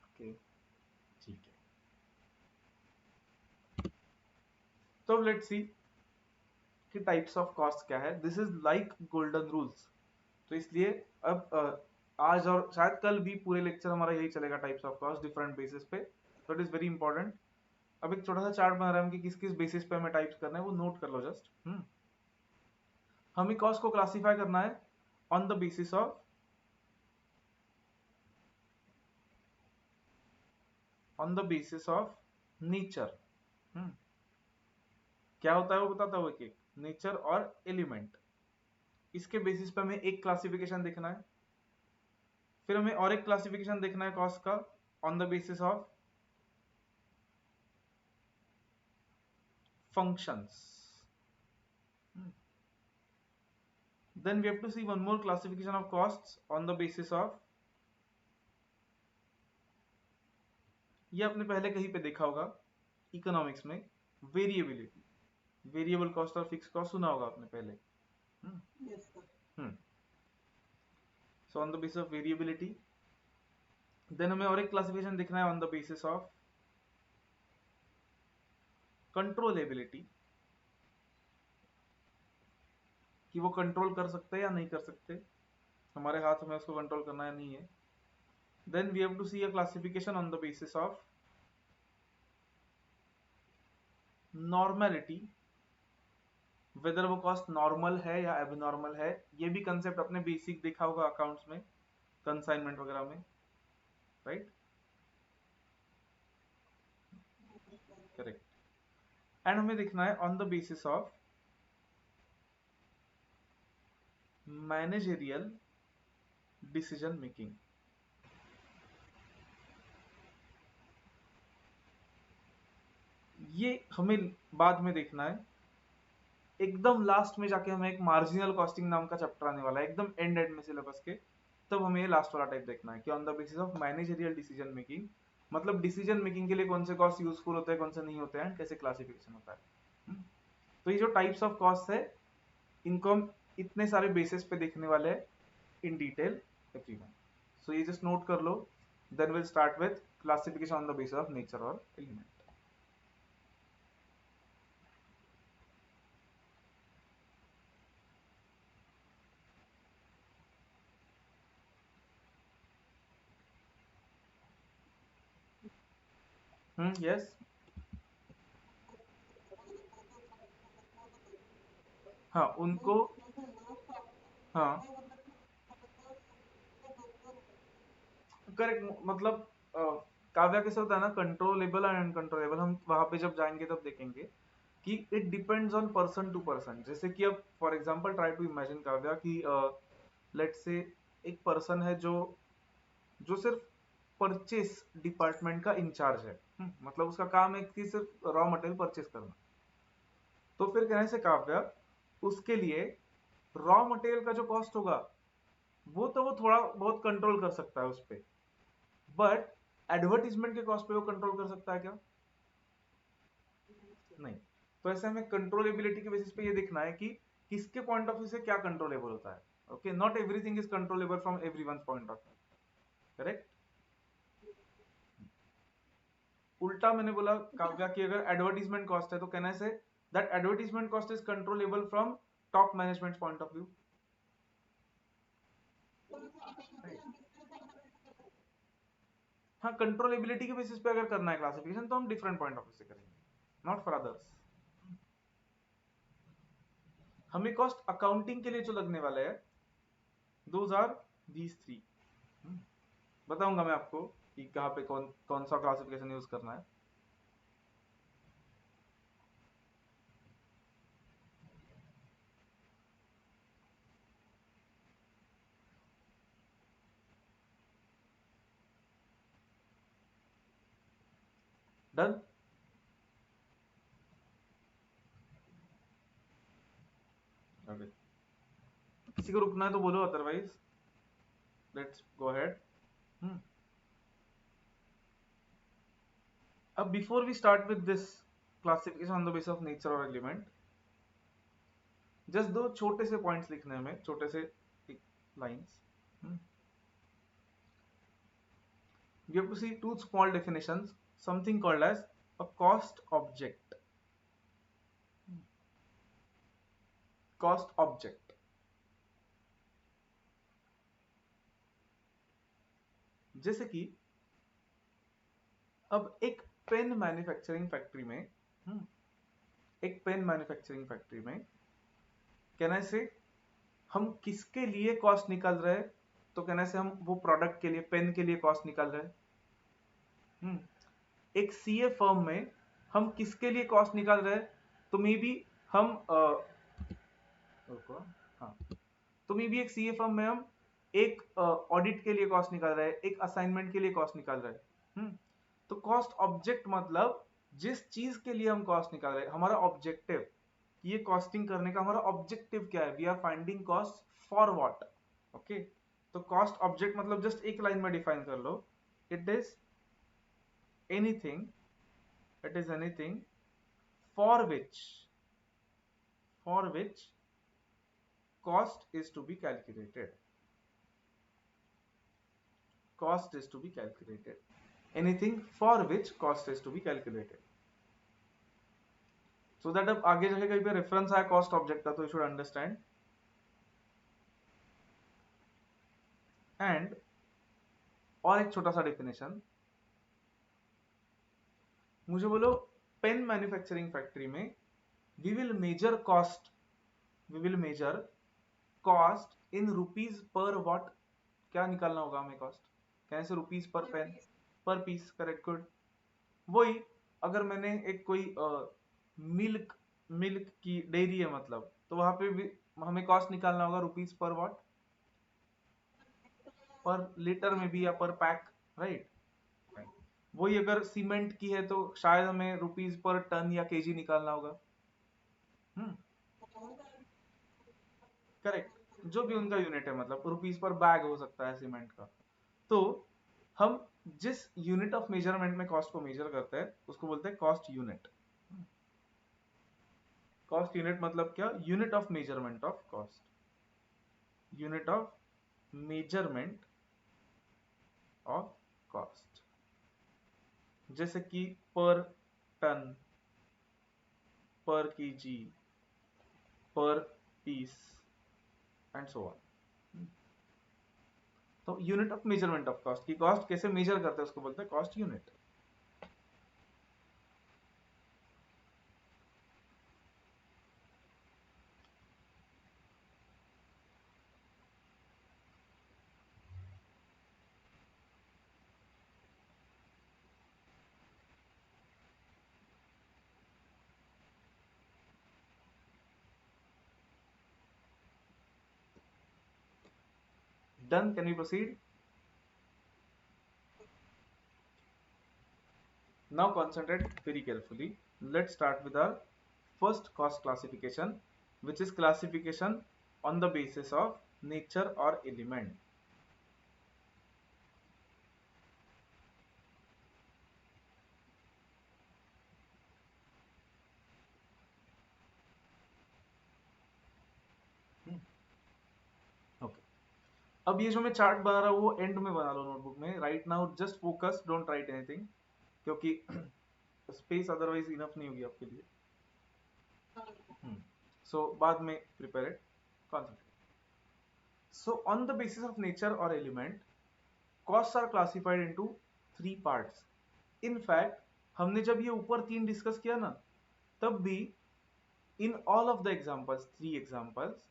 ओके, ठीक है। तो लेट्स सी कि टाइप्स ऑफ कॉस्ट क्या है। This is like golden rules, तो इसलिए अब आज और शायद कल भी पूरे लेक्चर हमारा यही चलेगा, types of cost different basis पे, तो इट इज वेरी इंपॉर्टेंट। अब एक छोटा सा चार्ट बना रहा है कि किस किस बेसिस पे हमें टाइप्स करना है, वो नोट कर लो जस्ट। हमें कॉस्ट को क्लासिफाई करना है on the basis of nature. क्या होता है वो बताता हुआ कि नेचर और एलिमेंट, इसके बेसिस पे हमें एक क्लासिफिकेशन देखना है। फिर हमें और एक क्लासिफिकेशन देखना है कॉस्ट का on the basis of functions. Then we have to see one more classification of costs on the basis of, ये आपने पहले कहीं पे देखा होगा इकोनॉमिक्स में, वेरिएबिलिटी, वेरिएबल कॉस्ट और फिक्स कॉस्ट सुना होगा आपने पहले। So on the basis of variability, then हमें और एक क्लासिफिकेशन देखना है on the basis of controllability, कि वो कंट्रोल कर सकते हैं या नहीं कर सकते, हमारे हाथ में उसको कंट्रोल करना है नहीं है। Then we have to see a classification on the basis of normality, whether वो कॉस्ट नॉर्मल है या एबनॉर्मल है। ये भी कंसेप्ट अपने बेसिक देखा होगा अकाउंट्स में, कंसाइनमेंट वगैरह में, राइट? करेक्ट। एंड हमें देखना है on the basis of managerial decision making. ये हमें बाद में देखना है, एकदम लास्ट में जाके हमें एक मार्जिनल कॉस्टिंग नाम का चैप्टर आने वाला है, एकदम एंड में सिलेबस के, तब हमें ये लास्ट वाला टाइप देखना है कि on the basis of managerial decision making, मतलब डिसीजन मेकिंग के लिए कौन से कॉस्ट यूजफुल होते हैं, कौन से नहीं होते हैं, कैसे क्लासिफिकेशन होता है। तो ये जो टाइप्स ऑफ कॉस्ट है, इनको हम इतने सारे बेसिस पे देखने वाले हैं इन डिटेल एवरीवन। सो ये जस्ट नोट कर लो, then will start with classification on the basis of nature और एलिमेंट। यस। हाँ उनको, हाँ करेक्ट, मतलब काव्या कैसे होता है ना, कंट्रोलेबल एंड अनकंट्रोलेबल, हम वहां पे जब जाएंगे तब देखेंगे कि it depends on person to person. जैसे कि अब for example try to imagine Kavya कि लेट्स से एक पर्सन है जो जो सिर्फ परचेस डिपार्टमेंट का इंचार्ज है, मतलब उसका काम है कि सिर्फ रॉ मटेरियल परचेस करना। तो फिर कहने से काव्या, उसके लिए रॉ मटेरियल का जो कॉस्ट होगा वो तो वो थोड़ा बहुत कंट्रोल कर सकता है उस पर, बट एडवर्टीजमेंट के कॉस्ट पे वो कंट्रोल कर सकता है क्या? नहीं। तो ऐसे हमें कंट्रोलेबिलिटी के बेसिस पे ये देखना है कि किसके पॉइंट ऑफ व्यू से क्या कंट्रोलेबल होता है। Okay, not everything is controllable from everyone's point of view, correct? उल्टा मैंने बोला काव्या की अगर एडवर्टीजमेंट कॉस्ट है तो कहना say that advertisement cost is controllable from top management point of view. हाँ, कंट्रोलेबिलिटी के बेसिस पे अगर करना है क्लासिफिकेशन तो हम डिफरेंट पॉइंट ऑफ व्यू से करेंगे, नॉट फॉर अदर्स। हमें कॉस्ट अकाउंटिंग के लिए जो लगने वाला है, दोज आर दीज थ्री। बताऊंगा मैं आपको कि कहाँ पे कौन कौन सा क्लासिफिकेशन यूज करना है। डन? ओके, किसी को रुकना है तो बोलो, अदरवाइज लेट्स गो अहेड। अब before we start with this classification on the basis of nature और एलिमेंट, जस्ट दो छोटे से पॉइंट्स लिखने हैं हमें, छोटे से lines. We have to see two small definitions, something called as a cost object. Cost object, जैसे कि अब एक पेन मैन्युफैक्चरिंग फैक्ट्री में एक पेन मैन्युफैक्चरिंग फैक्ट्री में कहने से हम किसके लिए कॉस्ट निकाल रहे हैं, तो कहने से हम वो प्रोडक्ट के लिए, पेन के लिए कॉस्ट निकाल रहे हैं। एक सीए फर्म में हम किसके लिए कॉस्ट निकाल रहे हैं, तो मे बी हम हाँ, तो मे बी एक सीए फर्म में हम एक ऑडिट के लिए कॉस्ट निकाल रहे हैं, एक असाइनमेंट के लिए कॉस्ट निकाल रहे हैं। तो कॉस्ट ऑब्जेक्ट मतलब जिस चीज के लिए हम कॉस्ट निकाल रहे हैं, हमारा ऑब्जेक्टिव, ये कॉस्टिंग करने का हमारा ऑब्जेक्टिव क्या है, we are finding cost for what. Okay, तो कॉस्ट ऑब्जेक्ट मतलब जस्ट एक लाइन में डिफाइन कर लो, it is anything, it is anything for which cost is to be calculated, anything for which cost is to be calculated, so that अब आगे जाके कहीं पे रेफरेंस आया कॉस्ट ऑब्जेक्ट का, तो यू शुड अंडरस्टैंड। एंड और एक छोटा सा डेफिनेशन, मुझे बोलो पेन मैन्युफैक्चरिंग फैक्ट्री में we will measure cost in rupees per what. क्या निकालना होगा हमें कॉस्ट, कैसे, रुपीज पर पेन, पर पीस, करेक्ट, गुड। वही अगर मैंने एक कोई मिल्क की डेयरी है मतलब, तो वहां पे भी हमें कॉस्ट निकालना होगा रुपीज पर वॉट, पर लीटर में भी या पर पैक, राइट। वही अगर सीमेंट की है तो शायद हमें रुपीज पर टन या केजी निकालना होगा। करेक्ट, जो भी उनका यूनिट है, मतलब रुपीज पर बैग हो सकता है सीमेंट का। तो हम जिस यूनिट ऑफ मेजरमेंट में कॉस्ट को मेजर करते हैं उसको बोलते हैं कॉस्ट यूनिट। कॉस्ट यूनिट मतलब क्या, unit of measurement of cost, unit of measurement of cost, जैसे कि पर टन, पर केजी, पर पीस एंड सो ऑन। तो unit of measurement of cost की कॉस्ट कैसे मेजर करते हैं उसको बोलते हैं cost unit. Done, can we proceed? Now concentrate very carefully. Let's start with our first cost classification, which is classification on the basis of nature or element. Okay. अब ये जो मैं चार्ट बना रहा हूँ वो एंड में बना लो नोटबुक में। Right now just focus, don't write anything, क्योंकि स्पेस अदरवाइज इनफ नहीं होगी आपके लिए। सो बाद में prepare it, concentrate. So on the basis of nature or element, costs are classified into 3 parts. In fact, हमने जब ये ऊपर 3 डिस्कस किया ना, तब भी in all of the examples, 3 examples,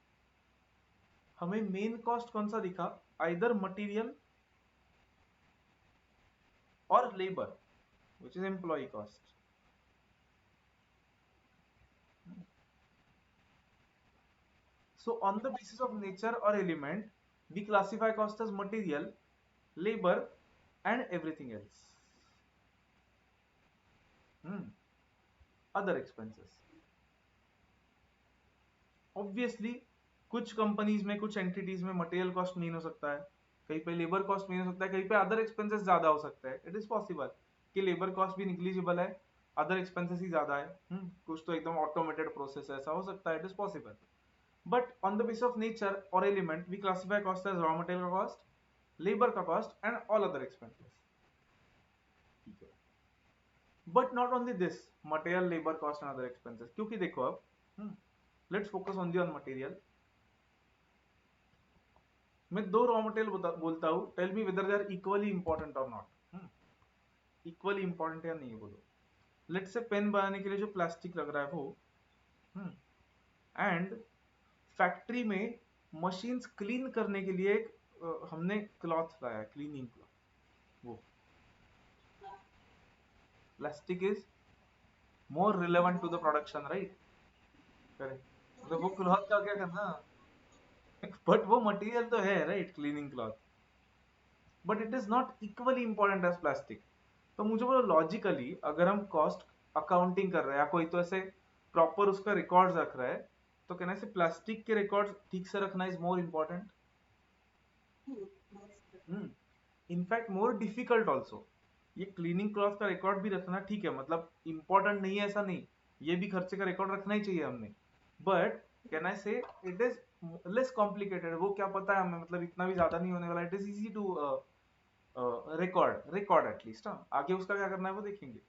हमें मेन कॉस्ट कौन सा दिखा, either material or labor, which is employee cost. So on the basis of nature or element, we classify cost as material, labor and everything else. Other expenses. Obviously कुछ companies में, कुछ entities में material cost main हो सकता है, कहीं पे labour cost main हो सकता है, कहीं पे अदर एक्सपेंसेस ज्यादा हो सकता है। इट इज पॉसिबल कि लेबर कॉस्ट भी निग्लिजिबल है, अदर एक्सपेंसेस ही ज्यादा है। कुछ तो एकदम ऑटोमेटेड प्रोसेस है, ऐसा हो सकता है, it is possible. But on the basis of nature और element we classify cost as raw material का कॉस्ट, लेबर का cost and all other expenses. But not only this, material, labour cost and other expenses, क्योंकि देखो अब let's focus only on material. मैं 2 raw material बोलता हूँ, tell me whether they are equally important और नॉट। Equally important या नहीं, बोलो। लेट्स से पेन बनाने के लिए जो प्लास्टिक लग रहा है वो, एंड फैक्ट्री में मशीन्स क्लीन करने के लिए एक हमने क्लॉथ लाया, क्लीनिंग क्लॉथ, वो plastic is more relevant to the production, right? Correct. तो वो क्लॉथ का क्या करना, बट वो मटेरियल तो है, right, cleaning cloth, but it is not equally important as plastic. तो मुझे बोलो लॉजिकली अगर हम कॉस्ट अकाउंटिंग कर रहे हैं या कोई तो ऐसे प्रॉपर उसका रिकॉर्ड्स रख रहा है, तो कहना से प्लास्टिक के रिकॉर्ड्स ठीक से रखना is more important, in fact more difficult also. ये क्लीनिंग क्लॉथ का रिकॉर्ड भी रखना ठीक है, मतलब इंपॉर्टेंट नहीं है ऐसा नहीं, ये भी खर्चे का रिकॉर्ड रखना ही चाहिए हमने, बट कैन आई से इट इज लेस कॉम्प्लिकेटेड, वो क्या पता है हमें, मतलब इतना भी ज्यादा नहीं होने वाला, it is easy to record, record at least. हाँ, आगे उसका क्या करना है वो देखेंगे।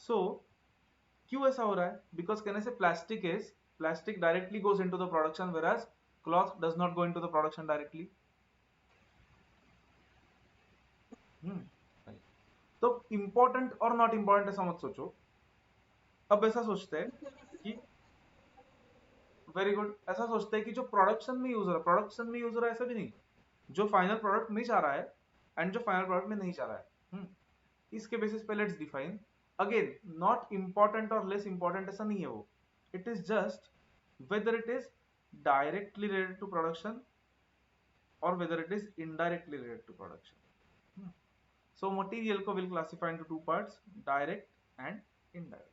सो क्यों ऐसा हो रहा है, बिकॉज कहने से plastic directly goes into the production, whereas cloth does not go into the production directly। तो इंपॉर्टेंट और नॉट इंपॉर्टेंट ऐसा मत सोचो, अब ऐसा सोचते हैं कि वेरी गुड, ऐसा सोचते हैं कि जो प्रोडक्शन में यूज हो रहा है, प्रोडक्शन में यूज हो रहा है ऐसा भी नहीं, जो फाइनल प्रोडक्ट में जा रहा है एंड जो फाइनल प्रोडक्ट में नहीं जा रहा है, इसके बेसिस पे let's define. Again not important और लेस इंपॉर्टेंट ऐसा नहीं है वो, it is just whether it is directly related to production or whether it is indirectly related to production. So material को will classify into two parts, direct and indirect,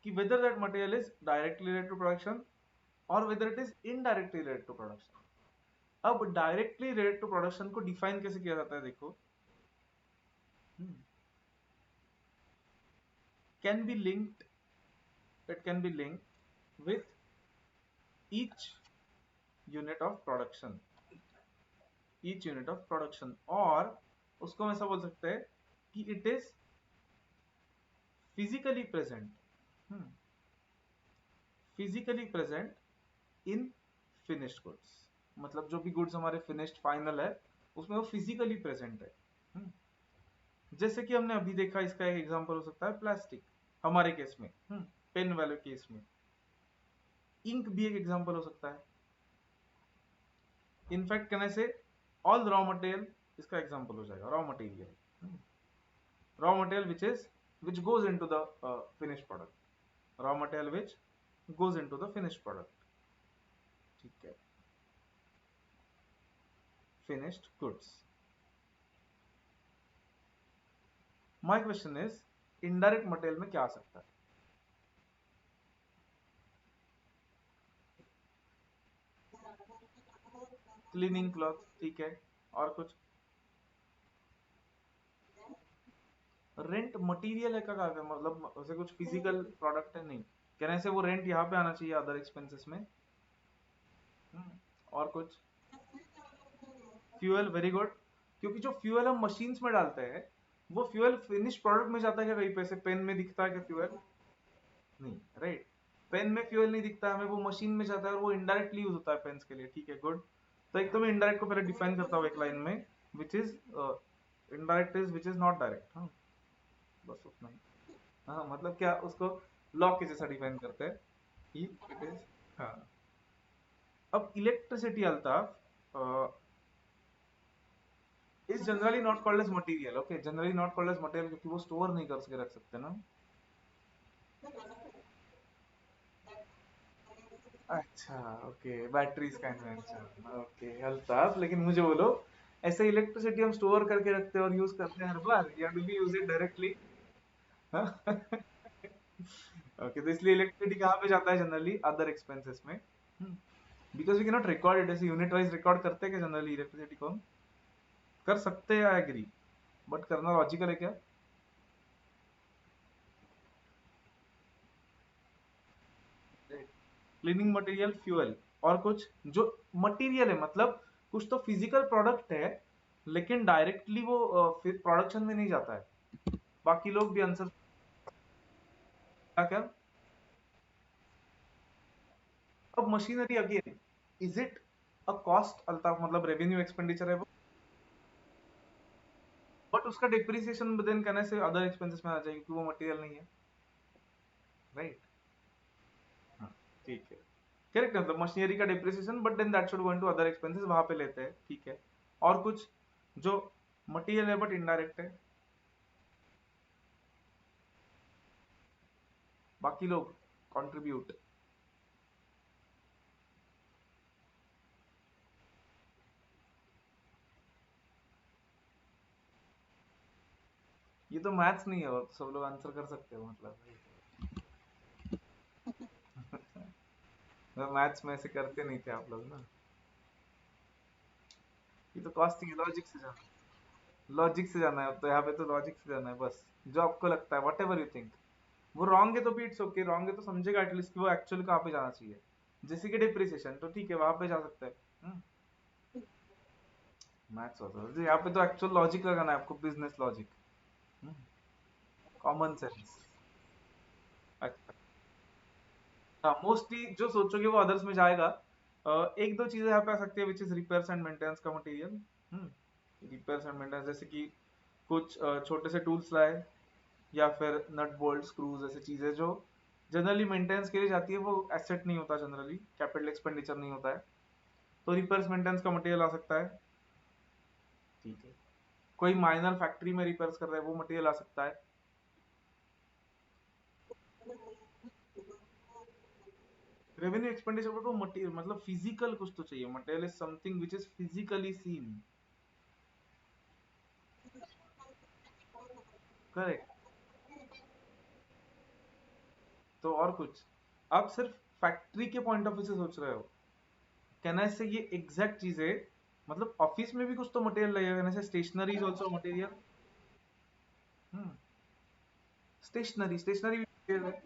कि whether that material is directly related to production or whether it is indirectly related to production। अब directly related to production को define कैसे किया जाता है, देखो, can be linked, it can be linked with each unit of production, each unit of production, और उसको हम ऐसा बोल सकते हैं कि it is physically present, physically present in finished goods, मतलब जो भी गुड्स हमारे फिनिश्ड फाइनल है उसमें वो फिजिकली प्रेजेंट है। जैसे कि हमने अभी देखा, इसका एक एग्जांपल हो सकता है प्लास्टिक हमारे केस में, पेन वाले केस में इंक भी एक एग्जांपल हो सकता है, इनफैक्ट कहने से ऑल रॉ मटेरियल इसका एग्जांपल हो जाएगा, raw material which goes into the finished product, raw material which goes into the finished product, ठीक है, finished goods। my question is indirect material में क्या आ सकता है, क्लीनिंग क्लॉथ, ठीक है, और कुछ, रेंट मटेरियल है का मतलब उसे कुछ फिजिकल प्रोडक्ट है नहीं, कहने से वो रेंट यहाँ पे आना चाहिए अदर एक्सपेंसेस में। और कुछ, फ्यूल, वेरी गुड, क्योंकि जो फ्यूल हम मशीन्स में डालते हैं वो फ्यूल फिनिश प्रोडक्ट में जाता है क्या, कहीं पे से पेन में दिखता है क्या फ्यूल, नहीं, राइट, पेन में फ्यूल नहीं दिखता है हमें, वो मशीन में जाता है और वो इनडायरेक्टली यूज होता है पेन्स के लिए, ठीक है, गुड। तो एक तो मैं इनडायरेक्ट को पहले डिफाइन करता हूँ एक लाइन में, which is indirect is which is not direct, हाँ, बस उतना ही। हाँ, मतलब क्या, उसको लॉ के जैसा डिफाइन करते हैं कि इट इज, हाँ। अब electricity Altaf is generally not called as material, okay, generally not called as material क्योंकि वो स्टोर नहीं कर सके, रख सकते ना। अच्छा, ओके, बैटरीज का इन्वेंशन, ओके अल्ताफ, लेकिन मुझे बोलो ऐसे इलेक्ट्रिसिटी हम स्टोर करके रखते हैं और यूज करते हैं हर बार, या do we use it directly? Okay, तो इसलिए इलेक्ट्रिसिटी कहाँ पे जाता है जनरली, अदर एक्सपेंसेस में, because we can not record it, ऐसे यूनिट वाइज रिकॉर्ड करते हैं क्या जनरली इलेक्ट्रिसिटी को, हम कर सकते हैं, आई एग्री, बट करना लॉजिकल है क्या? क्लीनिंग मटेरियल, फ्यूल, और कुछ जो मटेरियल है, मतलब कुछ तो फिजिकल प्रोडक्ट है लेकिन डायरेक्टली वो फिर प्रोडक्शन में नहीं जाता है, बाकी लोग भी आंसर, क्या क्या, अब machinery again, is it a cost Altaf, मतलब रेवेन्यू एक्सपेंडिचर है वो, बट उसका डिप्रिसिएशन देन कहने से अदर एक्सपेंसेस में आ जाएगी क्योंकि वो मटेरियल नहीं है, राइट? हाँ, ठीक है, करेक्ट। मतलब मशीनरी का depreciation but then that should go into other expenses, वहां पे लेते हैं, ठीक है। और कुछ जो मटेरियल है बट इनडायरेक्ट है, बाकी लोग कंट्रीब्यूट। ये तो मैथ्स नहीं है, वो तो सब लोग आंसर कर सकते हो मतलब। मैथ्स में ऐसे करते नहीं थे आप लोग ना। ये तो कॉस्टिंग है, लॉजिक से जाना, लॉजिक से जाना है अब तो, यहाँ पे तो लॉजिक से जाना है बस। जो आपको लगता है वट एवर यू थिंक, वो रॉन्ग है तो भी इट्स ओके, रॉन्ग है तो समझेगा एटलीस्ट कि वो एक्चुअल कहाँ पे जाना चाहिए। जैसे कि डिप्रिसिएशन तो ठीक है, वहां पे जा सकता है। मैथ्स होता है यहाँ पे तो एक्चुअल लॉजिक लगाना है आपको, बिजनेस लॉजिक, कॉमन सेंस। अच्छा, हाँ मोस्टली जो सोचोगे वो अदर्स में जाएगा। एक दो चीजें यहाँ पे आ सकती है which is repairs and maintenance का मटेरियल। रिपेयर्स एंड मेंटेनेंस जैसे कि कुछ छोटे से टूल्स लाए, या फिर नट बोल्ट स्क्रूज, ऐसी चीजें जो जनरली मेंटेनेंस के लिए जाती है, वो एसेट नहीं होता, जनरली कैपिटल एक्सपेंडिचर नहीं होता है, तो रिपेयर्स मेंटेनेंस का मटेरियल आ सकता है, ठीक है। कोई माइनर फैक्ट्री में रिपेयर्स कर रहा है, वो मटेरियल आ सकता है। रेवेन्यू एक्सपेंडिचर पर तो मटेरियल मतलब फिजिकल कुछ तो चाहिए, material is something which is physically seen. Correct. तो और कुछ, आप सिर्फ फैक्ट्री के पॉइंट ऑफ व्यू से सोच रहे हो, कहना से ये एग्जैक्ट चीजें, मतलब ऑफिस में भी कुछ तो मटेरियल लगेगा, कहने से stationery is also material. Stationery, stationery भी मटेरियल है।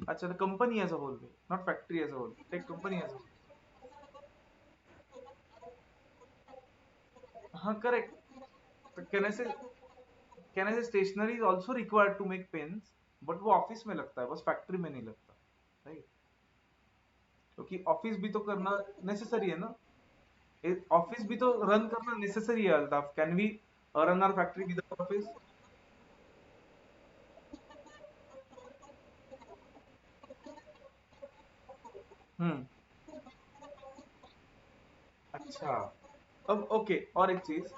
अच्छा, तो कंपनी एज अ होल में, not factory as a whole, take company as a whole. हाँ करेक्ट। तो कहने से stationery is also required to make pens, but वो ऑफिस में लगता है, बस फैक्ट्री में नहीं लगता, राइट? क्योंकि ऑफिस भी तो करना नेसेसरी है ना, ऑफिस भी तो रन करना नेसेसरी है Altaf, can we run our factory without office? Hmm. अच्छा, अब ओके, और एक चीज,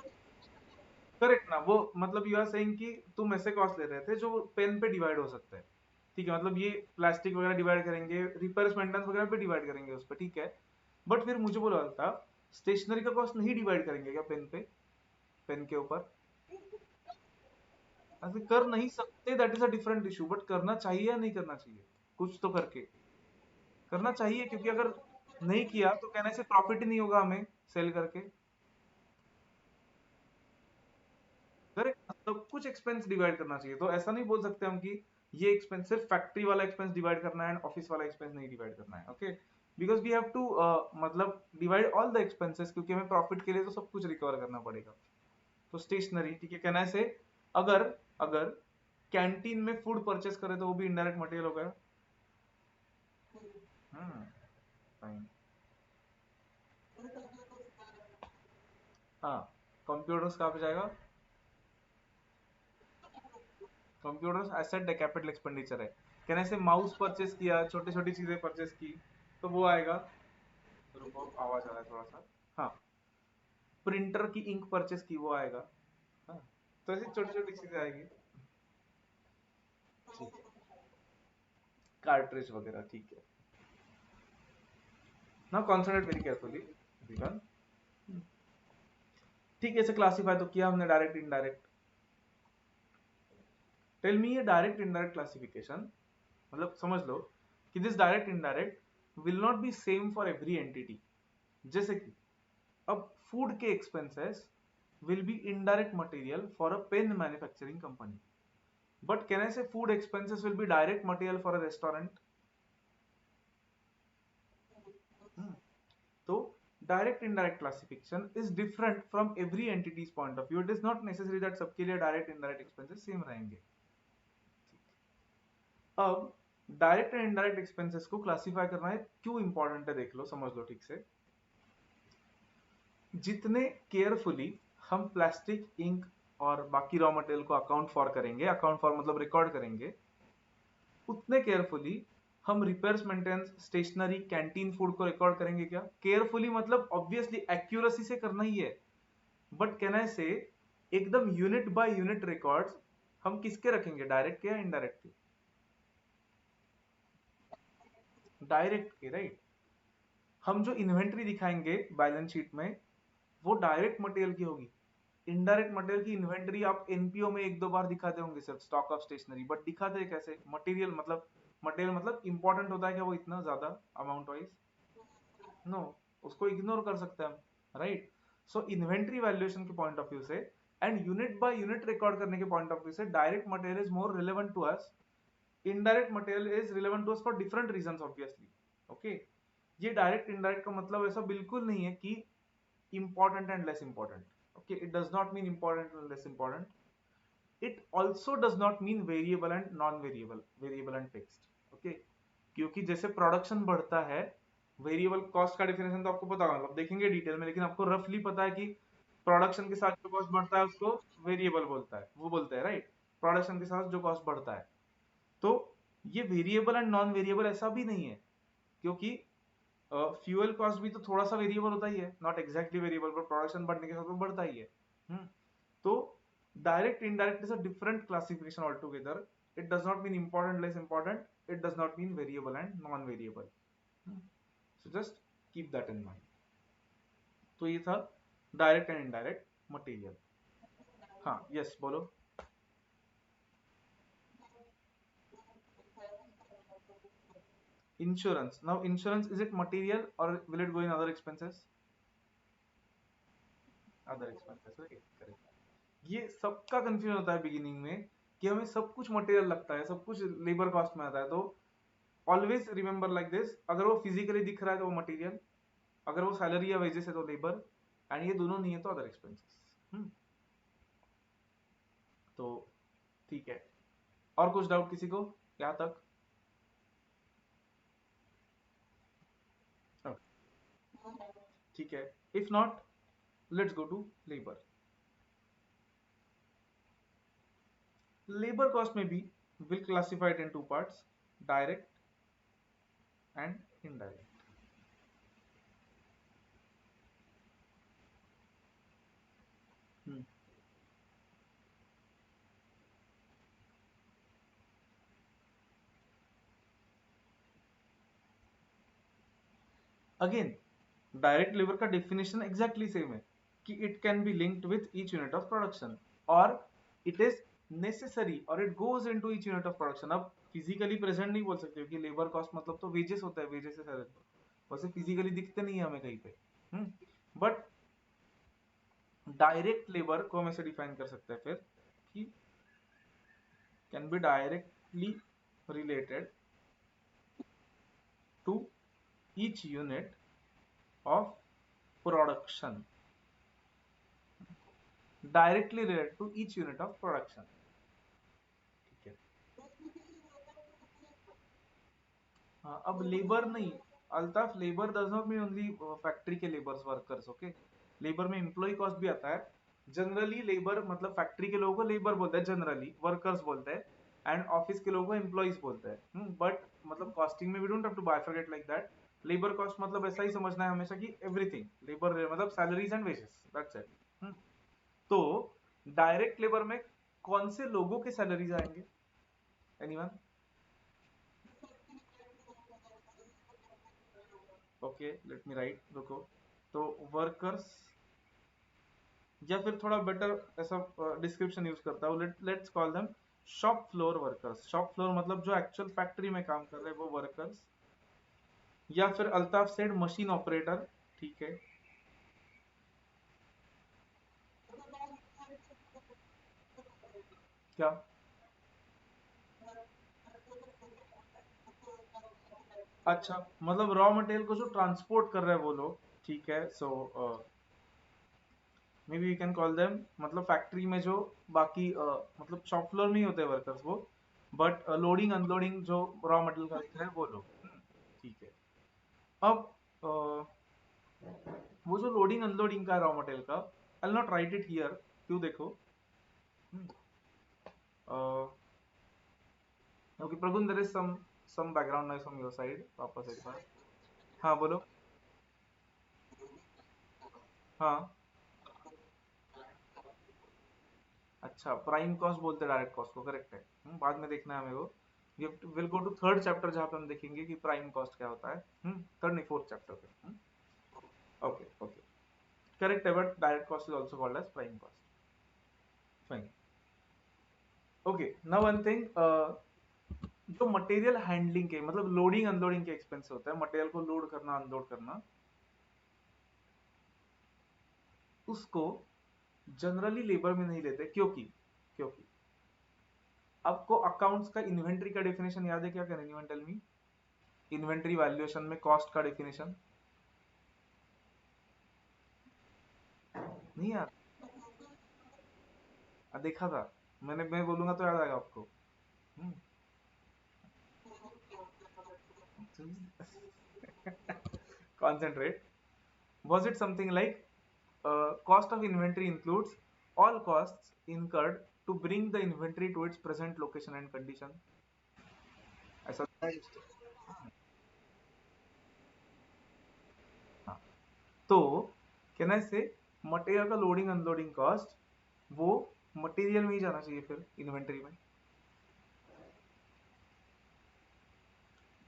करेक्ट ना, वो मतलब यू आर सेइंग कि तुम ऐसे कॉस्ट ले रहे थे जो पेन पे डिवाइड हो सकता है, ठीक है, मतलब ये प्लास्टिक वगैरह डिवाइड करेंगे, रिपेयर्स मेंटेनेंस वगैरह पे डिवाइड करेंगे उस पर, ठीक है। बट फिर मुझे बोला था स्टेशनरी का कॉस्ट नहीं डिवाइड करेंगे क्या पेन पे, पेन के ऊपर? ऐसे कर नहीं सकते, that is a different issue, but करना चाहिए या नहीं करना चाहिए, कुछ तो करके करना चाहिए, क्योंकि अगर नहीं किया तो कहने से प्रॉफिट ही नहीं होगा हमें सेल करके। करेक्ट, सब कुछ एक्सपेंस डिवाइड करना चाहिए, तो ऐसा नहीं बोल सकते हम कि ये एक्सपेंस सिर्फ फैक्ट्री वाला एक्सपेंस डिवाइड करना है एंड ऑफिस वाला एक्सपेंस नहीं डिवाइड करना है, okay. Because we have to मतलब डिवाइड ऑल द एक्सपेंसेस, क्योंकि हमें प्रॉफिट के लिए तो सब कुछ रिकवर करना पड़ेगा। तो स्टेशनरी, ठीक है, कहना से अगर अगर कैंटीन में फूड परचेस करे तो वो भी इनडायरेक्ट मटेरियल हो गया। हम्म, फाइन। हाँ, कंप्यूटर्स कहाँ पे जाएगा? कंप्यूटर्स एसेट है, कैपिटल एक्सपेंडिचर है, कहने से माउस परचेस किया, छोटी छोटी चीजें परचेस की, तो वो आएगा। रुको, आवाज आ रहा है थोड़ा सा। हाँ, प्रिंटर की इंक परचेस की, वो आएगा। हाँ, तो ऐसी छोटी छोटी चीजें आएगी। कार्ट्रिज वगैरह, ठीक है। ना कॉन्सेंट्रेट वेरी केयरफुली, डन। ठीक है, इसे क्लासिफाई तो किया हमने, डायरेक्ट इनडायरेक्ट। टेल मी ये डायरेक्ट इनडायरेक्ट क्लासिफिकेशन, मतलब समझ लो कि this direct indirect will not be same for every entity. जैसे कि अब फूड के expenses will be indirect material for a pen manufacturing company, but can I say food expenses will be direct material for a restaurant? तो direct indirect classification is different from every entities point of view, it is not necessary that सबके लिए direct indirect expenses same रहेंगे। अब direct and indirect expenses को classify करना है, क्यों important है देख लो, समझ लो ठीक से। जितने केयरफुली हम प्लास्टिक, इंक और बाकी रॉ मटेरियल को अकाउंट फॉर करेंगे, अकाउंट फॉर मतलब रिकॉर्ड करेंगे, उतने केयरफुली हम repairs, maintenance, stationery, canteen food को रिकॉर्ड करेंगे क्या? केयरफुली मतलब ऑब्वियसली एक्यूरेसी से करना ही है, बट कैन आई से एकदम यूनिट बाय यूनिट रिकॉर्ड्स हम किसके रखेंगे, डायरेक्ट के या इनडायरेक्ट के? डायरेक्ट के, राइट? हम जो इन्वेंट्री दिखाएंगे बैलेंस शीट में वो डायरेक्ट मटेरियल की होगी। इनडायरेक्ट मटेरियल की इन्वेंट्री आप एनपीओ में एक दो बार दिखाते होंगे सिर्फ, स्टॉक ऑफ स्टेशनरी, बट दिखाते हैं कैसे? मटेरियल मतलब इंपॉर्टेंट होता है क्या वो इतना ज्यादा अमाउंट वाइज? नो, उसको इग्नोर कर सकते हैं हम, राइट? सो इन्वेंट्री वैल्यूएशन के पॉइंट ऑफ व्यू से and unit by unit record करने के पॉइंट ऑफ व्यू से direct material is more relevant to us, indirect material is relevant to us for different reasons obviously. Okay, ये direct indirect का मतलब ऐसा बिल्कुल नहीं है कि important and less important. Okay, it does not mean important and less important. It also does not mean variable and non-variable, variable and fixed. Okay, क्योंकि जैसे प्रोडक्शन बढ़ता है, वेरिएबल कॉस्ट का डिफिनेशन तो आपको पता होगा, मतलब देखेंगे डिटेल में, लेकिन आपको रफली पता है कि प्रोडक्शन के साथ जो कॉस्ट बढ़ता है उसको वेरिएबल बोलता है, वो बोलते हैं, राइट? प्रोडक्शन के साथ जो कॉस्ट बढ़ता है, तो ये वेरिएबल एंड नॉन वेरिएबल ऐसा भी नहीं है, क्योंकि फ्यूल कॉस्ट भी तो थोड़ा सा वेरिएबल होता ही है, नॉट एग्जैक्टली वेरिएबल, पर प्रोडक्शन बढ़ने के साथ वो बढ़ता ही है। तो direct indirect is a different classification all together. It does not mean important less important, it does not mean variable and non variable. So just keep that in mind. तो ये था डायरेक्ट एंड इनडायरेक्ट मटेरियल। हाँ, yes, बोलो। Insurance, now insurance is it material और will it go in other expenses? Other expenses, right, correct. ये सबका confusion होता है बिगिनिंग में कि हमें सब कुछ मटेरियल लगता है, सब कुछ लेबर कॉस्ट में आता है। तो ऑलवेज रिमेंबर लाइक दिस, अगर वो फिजिकली दिख रहा है तो वो मटेरियल, अगर वो सैलरी या वेजेस है तो लेबर, एंड ये दोनों नहीं है तो अदर एक्सपेंसेस। तो ठीक है, और कुछ डाउट किसी को यहाँ तक? ठीक है, if not let's go to labour. Labour cost में भी will classified in two parts, direct and indirect. Again direct labour का डेफिनेशन एग्जैक्टली सेम है कि it can be linked with each unit of production, और it is necessary और it goes into each unit of production. अब physically present नहीं बोल सकते कि लेबर कॉस्ट मतलब तो वेजेस होता है, वेजेस से सैलरी, वैसे फिजिकली दिखते नहीं है हमें कहीं पे। बट डायरेक्ट लेबर को हम ऐसे डिफाइन कर सकते हैं फिर कि can be directly related to each unit of production, directly related to each unit of production. ठीक है, हाँ, अब लेबर नहीं, Altaf, labour does not mean only factory के लेबर्स, वर्कर्स। ओके, लेबर में एम्प्लॉय कॉस्ट भी आता है। जनरली लेबर मतलब फैक्ट्री के लोगों को लेबर बोलते हैं, जनरली वर्कर्स बोलते हैं, एंड ऑफिस के लोगों को एम्प्लॉइज बोलते हैं। बट मतलब कॉस्टिंग में we don't have to bifurcate like that. Labour cost मतलब ऐसा ही समझना है हमेशा कि एवरीथिंग लेबर मतलब salaries and wages, that's it. तो डायरेक्ट लेबर में कौन से लोगों के सैलरीज आएंगे? Anyone? Okay, let me write, रुको। तो वर्कर्स, या फिर थोड़ा बेटर ऐसा डिस्क्रिप्शन यूज करता हूँ, let's call them shop floor workers. Shop floor मतलब जो एक्चुअल फैक्ट्री में काम कर रहे हैं वो वर्कर्स, या फिर अल्ताफ सेड मशीन ऑपरेटर। ठीक है, क्या? अच्छा, मतलब रॉ मटेरियल को जो ट्रांसपोर्ट कर रहे हैं वो लोग, ठीक है। So may be you can call them, मतलब फैक्ट्री में जो बाकी मतलब शॉप फ्लोर में ही होते हैं वर्कर्स वो, बट लोडिंग अनलोडिंग जो रॉ मटेरियल का दिख रहा है वो लोग। ठीक है, अब वो जो लोडिंग अनलोडिंग का रॉ मटेरियल का, I'll not write it here. क्यों देखो. Okay Pragun, there is some background noise from your side. वापस एक बार. हाँ बोलो. हाँ. अच्छा, प्राइम कॉस्ट बोलते डायरेक्ट कॉस्ट को, करेक्ट है. बाद में देखना है हमें वो. Will go to third chapter जहाँ पे हम देखेंगे कि प्राइम कॉस्ट क्या होता है. थर्ड नहीं, फोर्थ चैप्टर पे. ओके ओके, करेक्ट है, but direct cost is also called as prime cost. Fine. Okay, now one thing, जो मटेरियल हैंडलिंग के मतलब लोडिंग अनलोडिंग के एक्सपेंस होता है, मटेरियल को लोड करना अनलोड करना, उसको जनरली लेबर में नहीं लेते. क्योंकि क्योंकि आपको अकाउंट्स का इन्वेंट्री का डेफिनेशन याद है क्या? Can anyone tell me? Inventory valuation में कॉस्ट का डेफिनेशन नहीं यार. देखा था मैं बोलूंगा तो याद आएगा आपको. Concentrate. Was it something like cost of inventory includes all costs incurred to bring the inventory to its present location and condition? ऐसा था. हाँ. तो कैन आई से मटेरियल का लोडिंग अनलोडिंग कॉस्ट वो मटेरियल में ही जाना चाहिए फिर इन्वेंटरी में.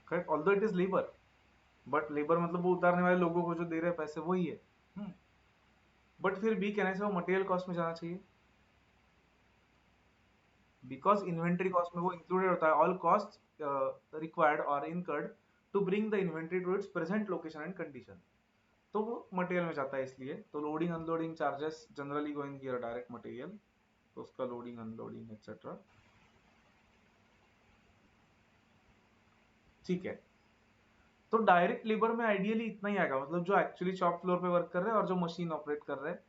Correct, although it is labour, but labour मतलब वो उतारने वाले लोगों को जो दे रहे हैं पैसे वही है. बट फिर भी कहने से वो मटेरियल कॉस्ट में जाना चाहिए, बिकॉज इन्वेंटरी कॉस्ट में वो इंक्लूडेड होता है ऑल कॉस्ट रिक्वायर्ड और incurred to bring the inventory to its present location and condition. तो वो मटेरियल में जाता है इसलिए. तो loading unloading charges generally going here direct material, तो उसका लोडिंग अनलोडिंग एक्सेट्रा. ठीक है. तो डायरेक्ट लेबर में आइडियली इतना ही आएगा, मतलब जो एक्चुअली शॉप फ्लोर पे वर्क कर रहे हैं और जो मशीन ऑपरेट कर रहे हैं,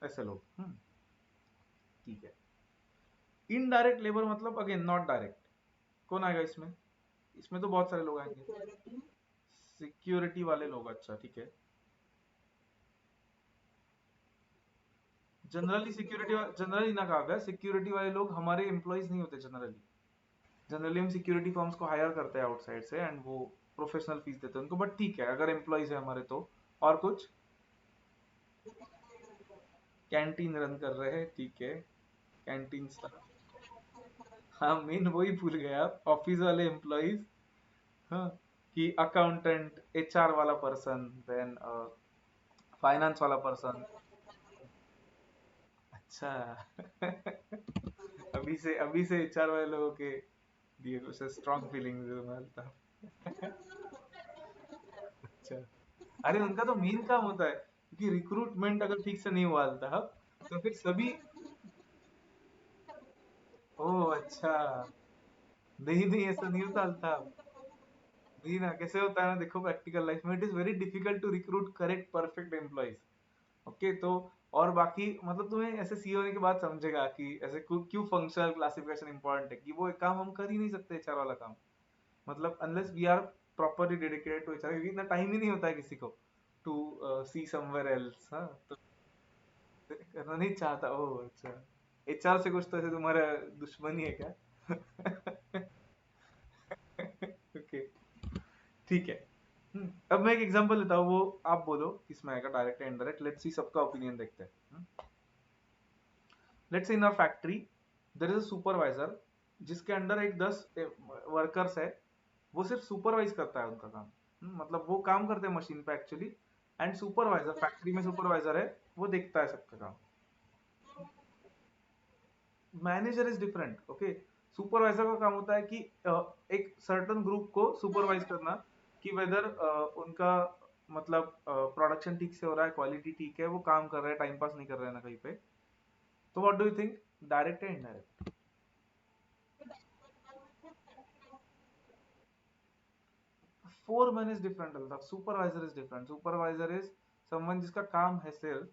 ऐसे लोग. ठीक है. इनडायरेक्ट लेबर मतलब अगेन नॉट डायरेक्ट. कौन आएगा इसमें? इसमें तो बहुत सारे लोग आएंगे. सिक्योरिटी वाले लोग. अच्छा ठीक है. जनरली ना कहा गया, सिक्योरिटी वाले लोग हमारे एम्प्लॉयज नहीं होते जनरली. जनरली हम सिक्योरिटी फर्म्स को हायर करते हैं आउटसाइड से एंड वो प्रोफेशनल फीस देते हैं उनको, बट ठीक है अगर एम्प्लॉयज है हमारे तो. और कुछ? कैंटीन रन कर रहे हैं, ठीक है. Canteen staff. हाँ, मेन वही भूल गए आप, ऑफिस वाले एम्प्लॉयज. हाँ, कि अकाउंटेंट, एचआर वाला पर्सन, देन फाइनेंस वाला पर्सन. अच्छा. अभी से एचआर वाले लोगों के दिए कुछ स्ट्रॉन्ग फीलिंग्स मिलता. अच्छा. अरे उनका तो मेन काम होता है, क्योंकि रिक्रूटमेंट अगर ठीक से नहीं हुआ था तो फिर सभी. ओह अच्छा. नहीं नहीं, ऐसा नहीं होता था. नहीं ना, कैसे होता है ना, देखो प्रैक्टिकल लाइफ में it is very difficult to recruit correct perfect employees. Okay तो और बाकी मतलब तुम्हें ऐसे सी होने के बाद समझेगा कि ऐसे क्यों फंक्शनल क्लासिफिकेशन इंपॉर्टेंट है, कि वो एक काम हम कर ही नहीं सकते एचआर वाला काम. मतलब unless we are properly dedicated to HR, क्योंकि इतना टाइम ही नहीं होता है किसी को टू सी समवेयर एल्स. हाँ तो करना नहीं चाहता. ओह अच्छा. एचआर से कुछ तो ऐसे तुम्हारा दुश्मनी है क्या? ओके. ठीक है. अब मैं एक एग्जांपल देता हूँ, वो आप बोलो किसमें आएगा, डायरेक्ट या इनडायरेक्ट. लेट्स सी, सबका ओपिनियन देखते हैं. Let's say in our factory there is a supervisor जिसके अंडर एक 10 वर्कर्स है. वो सिर्फ सुपरवाइज करता है उनका काम. मतलब वो काम करते हैं मशीन पे एक्चुअली, एंड सुपरवाइजर फैक्ट्री में सुपरवाइजर है, वो देखता है सबका काम. Manager is different. Okay, supervisor का काम होता है कि एक सर्टन ग्रुप को सुपरवाइज करना, कि वेदर उनका मतलब प्रोडक्शन ठीक से हो रहा है, क्वालिटी ठीक है, वो काम कर रहे हैं, टाइम पास नहीं कर रहे हैं ना कहीं पे. तो what do you think, direct है इनडायरेक्ट? 4 man is different. मतलब supervisor is different. Supervisor is someone जिसका काम है सिर्फ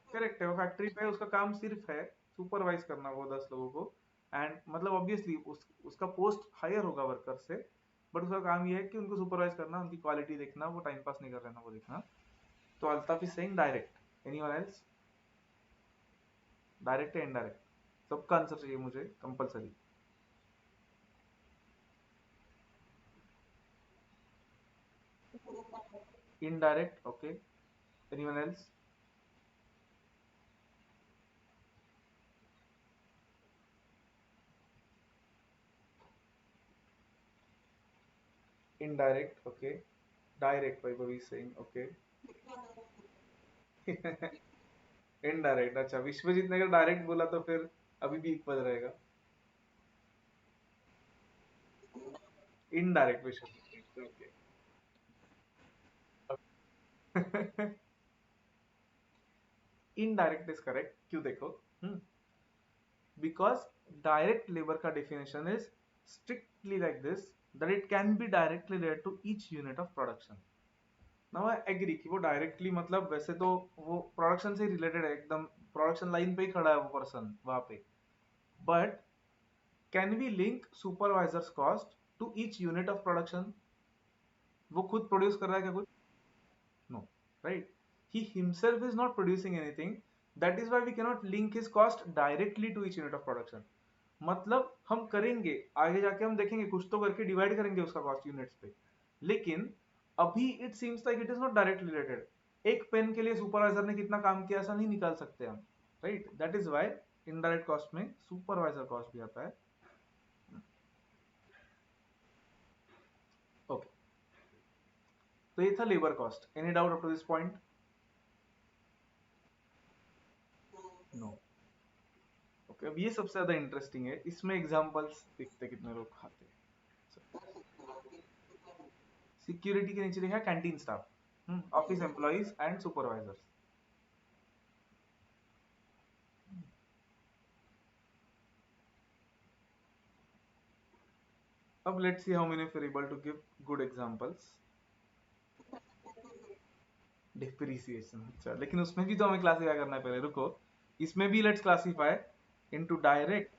करेक्ट है, वो फैक्ट्री पे उसका काम सिर्फ है सुपरवाइज करना वो 10 लोगों को. एंड मतलब ऑब्वियसली उसका पोस्ट हायर होगा वर्कर से, बट उसका काम ये है कि उनको सुपरवाइज करना, उनकी क्वालिटी देखना, वो टाइम पास नहीं कर रहे ना वो देखना. तो Altaf is saying direct, anyone else? Direct या इनडायरेक्ट? सबका आंसर चाहिए मुझे compulsory. Indirect, okay, anyone else? Indirect, okay. Direct Vaibhav is saying okay. Indirect, अच्छा विश्वजीत ने अगर डायरेक्ट बोला तो फिर अभी भी इक्वल रहेगा। Indirect Vishwajeet, okay. Indirect is correct, क्यों देखो, बिकॉज डायरेक्ट लेबर का definition is strictly like this, that it can be directly related to each unit of production. Now I agree कि वो डायरेक्टली मतलब वैसे तो वो प्रोडक्शन से रिलेटेड है एकदम, प्रोडक्शन लाइन पे ही खड़ा है वो पर्सन वहां पे, but can we link supervisors cost to each unit of production? वो खुद प्रोड्यूस कर रहा है क्या कुछ? No, right, he himself is not producing anything, that is why we cannot link his cost directly to each unit of production. मतलब हम करेंगे आगे जाके, हम देखेंगे कुछ तो करके डिवाइड करेंगे उसका कॉस्ट यूनिट्स पे, लेकिन अभी it seems like it is not directly related. एक पेन के लिए सुपरवाइजर ने कितना काम किया ऐसा नहीं निकाल सकते हम, right, that is why indirect cost में सुपरवाइजर कॉस्ट भी आता है। ओके, तो ये था labour cost. Any doubt up to this point? No. Okay, अब ये सबसे ज्यादा इंटरेस्टिंग है, इसमें एग्जांपल्स देखते कितने लोग खाते हैं। सिक्योरिटी के नीचे लिखा है canteen staff, office employees and supervisors. अब let's see how many of able to give good examples. Depreciation, अच्छा, लेकिन उसमें भी तो हमें क्लासिफाई करना है पहले, रुको। इसमें भी let's classify into direct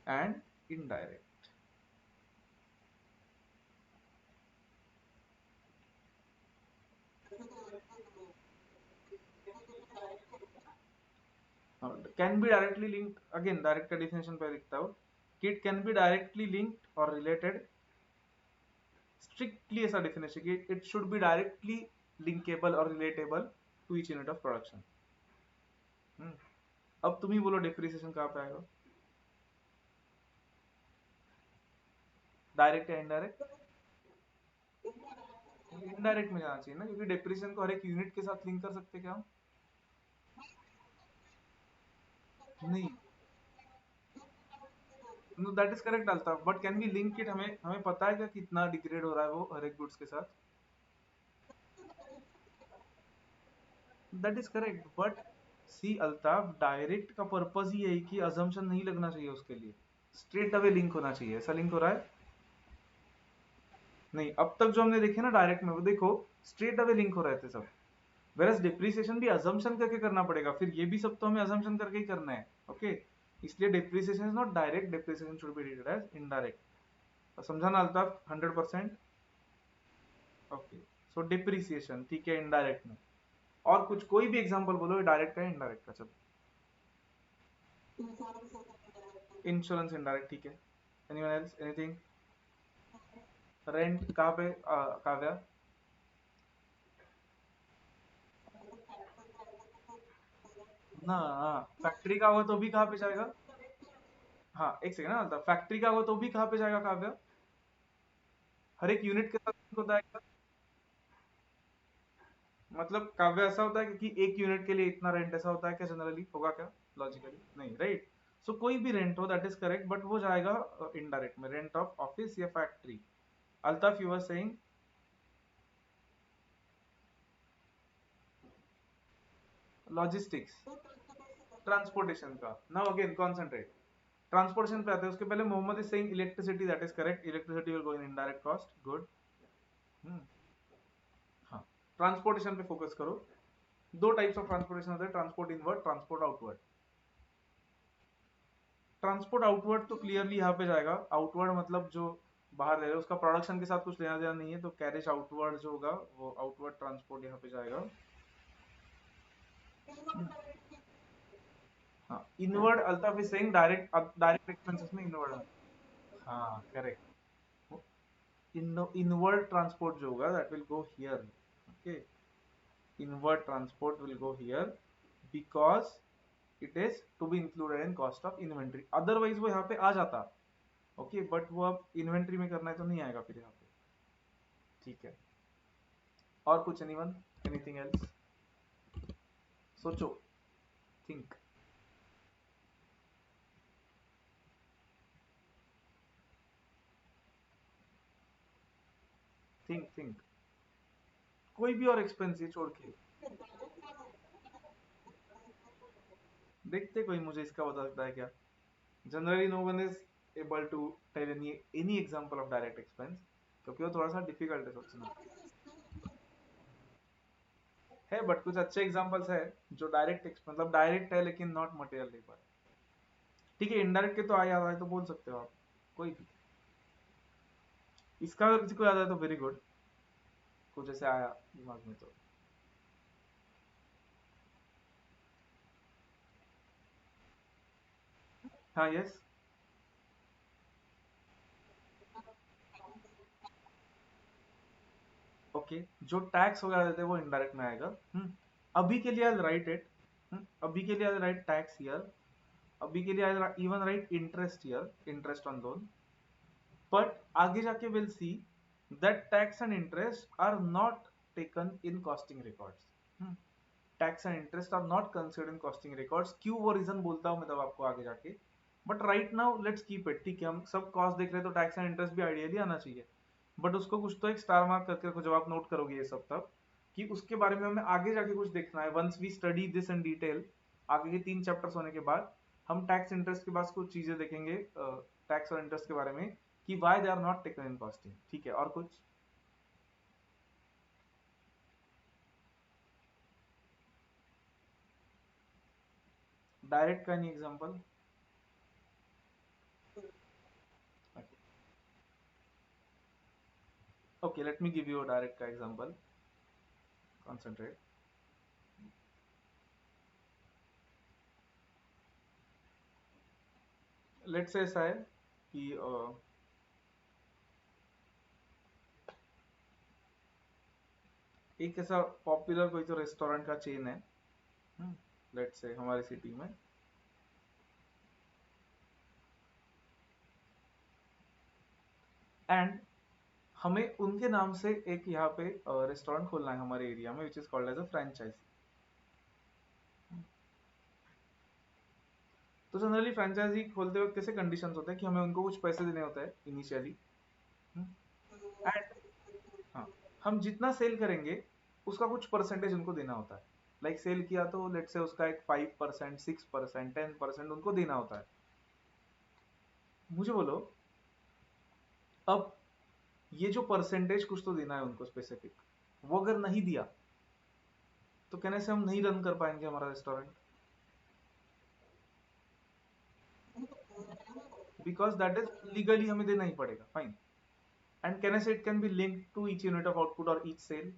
and indirect. Can be directly linked, again direct का डेफिनेशन पे लिखता हूँ कि it can be directly linked और रिलेटेड, स्ट्रिक्टली ऐसा डेफिनेशन कि it should be directly linkable और relatable to each unit of production. अब तुम ही बोलो डिप्रिसिएशन कहाँ पे आएगा, डायरेक्ट या इनडायरेक्ट? इनडायरेक्ट में जाना चाहिए ना, क्योंकि डिप्रिसिएशन को हर एक यूनिट के साथ लिंक कर सकते क्या हम? नहीं, नो दैट इज करेक्ट डालता, but can be link it, हमें हमें पता है क्या कितना डिग्रेड हो रहा है वो हर एक गुड्स के साथ? That is correct, but see Altaf, direct का पर्पस ही है कि अजम्पशन नहीं लगना चाहिए उसके लिए, स्ट्रेट अवे लिंक होना चाहिए। ऐसा लिंक हो रहा है? नहीं, अब तक जो हमने देखे ना डायरेक्ट में, वो देखो स्ट्रेट अवे लिंक हो रहे थे सब, वेरस डिप्रिसिएशन भी अजम्पशन करके करना पड़ेगा, फिर ये भी सब तो हमें अजम्पशन करके ही करना है, ओके। इसलिए depreciation is not direct, depreciation should be treated as indirect. समझा ना अल्ताफ? 100%? ओके, सो डिप्रिसिएशन ठीक है इनडायरेक्ट में। और कुछ कोई भी एग्जांपल बोलो डायरेक्ट का इनडायरेक्ट का, चलो। इंश्योरेंस इनडायरेक्ट, ठीक है। Anyone else, anything? रेंट कहाँ पे काव्या? ना, फैक्ट्री का हुआ तो भी कहाँ पे जाएगा? हाँ एक सेकंड ना, फैक्ट्री का हुआ तो भी कहाँ पे जाएगा काव्या? हर एक यूनिट के साथ link होता है क्या? मतलब काव्य ऐसा होता है कि एक यूनिट के लिए इतना रेंट, ऐसा होता है क्या जनरली? होगा क्या लॉजिकली? नहीं, राइट। सो कोई भी रेंट हो दैट इज करेक्ट, बट वो जाएगा इनडायरेक्ट में, रेंट ऑफ ऑफिस या factory. Altaf you were saying? Logistics, transportation का। नाउ अगेन कॉन्सेंट्रेट, ट्रांसपोर्टेशन पे आते हैं, उसके पहले Mohammed is saying electricity, that is correct, electricity will go in indirect cost, good. हाँ, ट्रांसपोर्टेशन पे फोकस करो। दो टाइप्स ऑफ ट्रांसपोर्टेशन होते हैं, transport inward, transport outward. Transport outward तो क्लियरली यहाँ पे जाएगा, आउटवर्ड मतलब जो बाहर रह रहे हैं, उसका प्रोडक्शन के साथ कुछ लेना देना नहीं है, तो कैरेज आउटवर्ड जो होगा वो आउटवर्ड ट्रांसपोर्ट यहाँ पे जाएगा। हाँ, inward Altaf is saying direct direct expenses में इनवर्ड है। हाँ करेक्ट। इनवर्ड ट्रांसपोर्ट जो होगा that will go here. Okay, inward transport will go here because it is to be included in cost of inventory, otherwise वो यहाँ पे आ जाता। Okay, but वो अब इन्वेंट्री में करना है तो नहीं आएगा फिर यहाँ पे। ठीक है, और कुछ एनीवन, एनीथिंग एल्स? सोचो, थिंक थिंक थिंक, कोई भी और एक्सपेंस ये छोड़ के देखते, कोई मुझे इसका बता सकता है क्या? Generally no one is able to tell any example of direct expense, क्योंकि वो थोड़ा सा डिफिकल्ट है सोचना। है बट कुछ अच्छे एग्जांपल्स है जो डायरेक्ट मतलब डायरेक्ट है लेकिन नॉट मटेरियल लेबर। ठीक है, इनडायरेक्ट के तो आ याद आए तो बोल सकते हो आप, कोई भी। इसका अगर किसी को याद आए तो वेरी गुड, कुछ ऐसे आया दिमाग में तो। हाँ यस। ओके, जो टैक्स वगैरह देते हैं वो इनडायरेक्ट में आएगा। अभी के लिए आई राइट इट, अभी के लिए आई राइट टैक्स हियर, अभी के लिए I even write interest here, interest on loan. But आगे जाके will see that tax and interest are not taken in costing records. Tax and interest are not considered in costing records. क्यों, वो reason बोलता हूँ मैं तब आपको आगे जाके। But right now let's keep it. ठीक है, हम सब कॉस्ट देख रहे हैं तो टैक्स एंड इंटरेस्ट भी आइडियली आना चाहिए, बट उसको कुछ तो एक स्टार मार्क करके रखो जब आप नोट करोगे ये सब तब, कि उसके बारे में हमें आगे जाके कुछ देखना है। Once we study this in detail, आगे के 3 चैप्टर्स होने के बाद हम टैक्स इंटरेस्ट के बाद कुछ चीजें देखेंगे टैक्स और इंटरेस्ट के बारे में, कि why they are not taken in costing. ठीक है, और कुछ? डायरेक्ट का नहीं example? Okay, let me give you a direct का एग्जांपल, कंसंट्रेट। लेट्स से ऐसा है कि एक ऐसा पॉपुलर कोई तो रेस्टोरेंट का चेन है, लेट्स से हमारे सिटी में, एंड हमें उनके नाम से एक यहाँ पे रेस्टोरेंट खोलना है हमारे एरिया में, which is called as a franchisee. तो जनरली फ्रेंचाइजी खोलते वक्त कैसे कंडीशंस होते हैं कि हमें उनको कुछ पैसे देने होते हैं इनिशियली, एंड हाँ, हम जितना सेल करेंगे उसका कुछ परसेंटेज उनको देना होता है। लाइक सेल किया तो लेट से उसका एक 5%, 6%, 10% उनको देना होता है। मुझे बोलो, अब ये जो परसेंटेज कुछ तो देना है उनको स्पेसिफिक, वो अगर नहीं दिया तो कहने से हम नहीं रन कर पाएंगे हमारा restaurant, because that is legally हमें देना ही पड़ेगा, फाइन। एंड कहने से it can be linked to each unit of output और ईच सेल।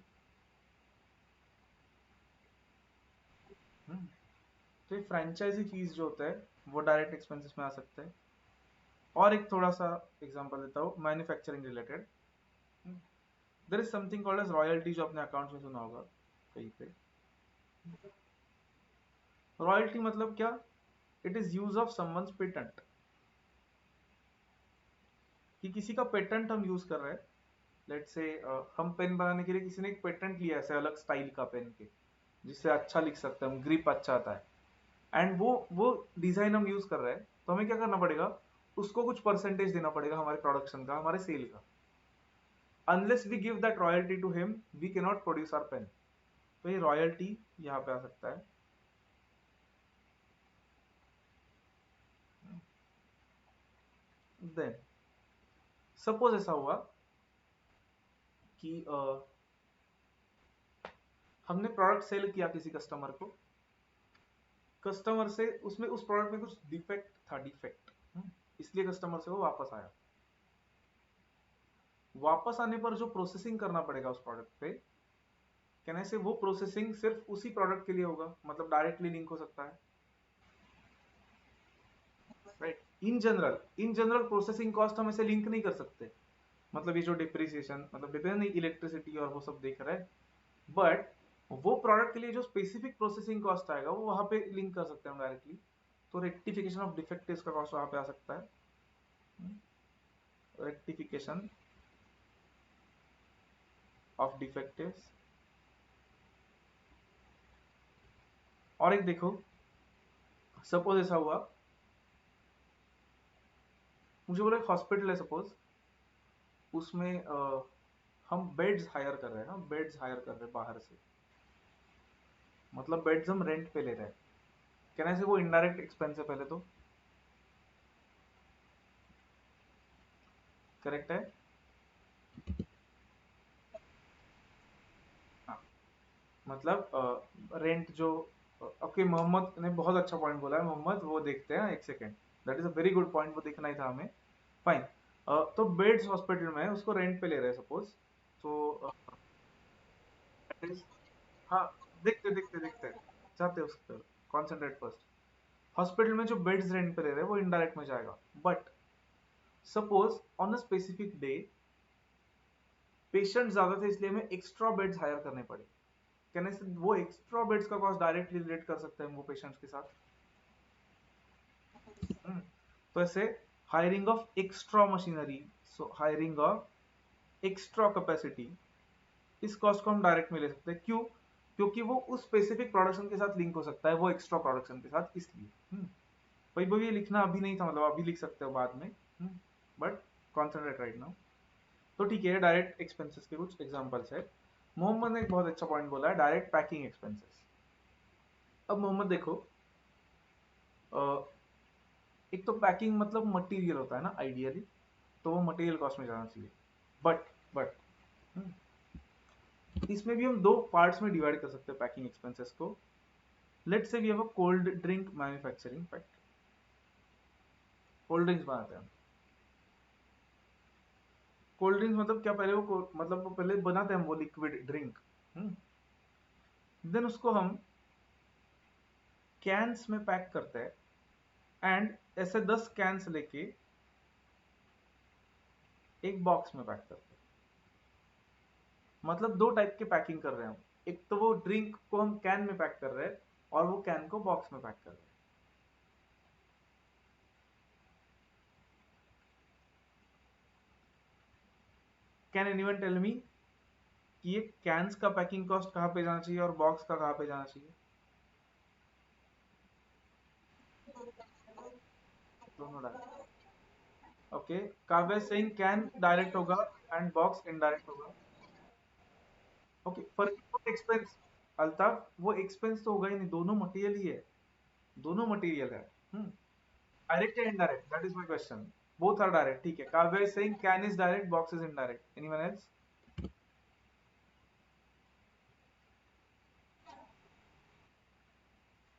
तो ये फ्रेंचाइजी फीस जो होता है वो डायरेक्ट एक्सपेंसेस में आ सकता है। और एक थोड़ा सा एग्जांपल देता हूँ manufacturing related. There is something called as royalty, जो अपने अकाउंट में सुना होगा कहीं पे। रॉयल्टी मतलब क्या? It is use of someone's patent, कि किसी का पेटेंट हम यूज कर रहे हैं। लेट से हम पेन बनाने के लिए किसी ने एक पेटेंट लिया है ऐसे अलग स्टाइल का पेन के, जिससे अच्छा लिख सकते हैं हम, ग्रिप अच्छा आता है, एंड वो डिजाइन हम यूज कर रहे हैं, तो हमें क्या करना पड़ेगा, उसको कुछ परसेंटेज देना पड़ेगा हमारे प्रोडक्शन का, हमारे सेल का। Unless we give that royalty to him we can not produce our pen. तो ये रॉयल्टी यहाँ पे आ सकता है। देन सपोज ऐसा हुआ कि हमने प्रोडक्ट सेल किया किसी कस्टमर को, कस्टमर से उसमें उस प्रोडक्ट में कुछ डिफेक्ट था, डिफेक्ट, इसलिए कस्टमर से वो वापस आया। वापस आने पर जो प्रोसेसिंग करना पड़ेगा उस प्रोडक्ट पे, कहने से वो प्रोसेसिंग सिर्फ उसी प्रोडक्ट के लिए होगा, मतलब डायरेक्टली लिंक हो सकता है, right. In general processing cost हम ऐसे लिंक नहीं कर सकते, मतलब ये जो डिप्रिसिएशन, मतलब डिपेंड नहीं, इलेक्ट्रिसिटी और वो सब देख रहा है, बट वो प्रोडक्ट के लिए जो स्पेसिफिक प्रोसेसिंग कॉस्ट आएगा वो वहां पे लिंक कर सकते हैं डायरेक्टली। तो रेक्टिफिकेशन ऑफ डिफेक्टिव्स का कॉस्ट वहां पे आ सकता है, रेक्टिफिकेशन ऑफ डिफेक्टिव्स। और एक देखो, सपोज ऐसा हुआ, मुझे बोला हॉस्पिटल है सपोज, उसमें हम बेड्स हायर कर रहे हैं, हम बेड्स हायर कर रहे हैं बाहर से, मतलब बेड्स हम रेंट पे ले रहे हैं, कहने से वो इनडायरेक्ट एक्सपेंस है पहले तो, करेक्ट है। हाँ, मतलब रेंट जो, ओके मोहम्मद ने बहुत अच्छा पॉइंट बोला है, मोहम्मद वो देखते हैं एक second, that is a very good point, वो देखना ही था हमें, फाइन। तो बेड्स हॉस्पिटल में है, उसको रेंट पे ले रहे हैं सपोज, तो that is- हाँ, देखते जाते उस पर, कॉन्सेंट्रेट फर्स्ट। हॉस्पिटल में जो बेड्स रेंट पे ले रहे हैं वो इनडायरेक्ट में जाएगा, but suppose on a specific day patient ज्यादा थे इसलिए हमें एक्स्ट्रा बेड्स हायर करने पड़े, कहने से वो एक्स्ट्रा बेड्स का कॉस्ट डायरेक्टली रिलेट कर सकते हैं वो पेशेंट्स के साथ। हम्म, तो ऐसे hiring of extra machinery, so hiring of extra capacity, इस कॉस्ट को हम डायरेक्ट में ले सकते हैं, क्यों? क्योंकि वो उस स्पेसिफिक प्रोडक्शन के साथ लिंक हो सकता है, वो एक्स्ट्रा प्रोडक्शन के साथ, इसलिए। भाई वो ये लिखना अभी नहीं था, मतलब अभी लिख सकते हो बाद में, बट कॉन्सेंट्रेट राइट नाउ। तो ठीक है, डायरेक्ट एक्सपेंसेस के कुछ एग्जांपल्स है। मोहम्मद ने एक बहुत अच्छा पॉइंट बोला है, डायरेक्ट पैकिंग एक्सपेंसेस। अब मोहम्मद देखो, एक तो पैकिंग मतलब मटेरियल होता है ना आइडियली, तो वो मटेरियल कॉस्ट में जाना चाहिए, बट इसमें भी हम दो पार्ट्स में डिवाइड कर सकते हैं पैकिंग एक्सपेंसेस को। Let's say we have a cold drink manufacturing factory, cold drinks बनाते हैं। कोल्ड ड्रिंक्स मतलब क्या, पहले वो मतलब वो पहले बनाते हैं हम वो लिक्विड ड्रिंक, देन उसको हम कैंस में पैक करते हैं, एंड ऐसे 10 कैंस लेके एक बॉक्स में पैक करते हैं। मतलब दो टाइप के पैकिंग कर रहे हैं हम, एक तो वो ड्रिंक को हम कैन में पैक कर रहे हैं, और वो कैन को बॉक्स में पैक कर रहे हैं। कैन एनीवन टेल मी कि ये कैंस का पैकिंग कॉस्ट कहाँ पे जाना चाहिए और बॉक्स का कहाँ पे जाना चाहिए? दोनों डायरेक्ट। ओके, काव्य सिंह कैन डायरेक्ट होगा एंड बॉक्स इनडायरेक्ट होगा। ओके, पर वो एक्सपेंस, अल्ताफ वो एक्सपेंस तो होगा ही नहीं, दोनों मटेरियल ही है, दोनों मटेरियल है। डायरेक्ट या indirect, that is my question. Both are direct, ठीक है। Kavya is saying can is direct, box is indirect. Anyone else?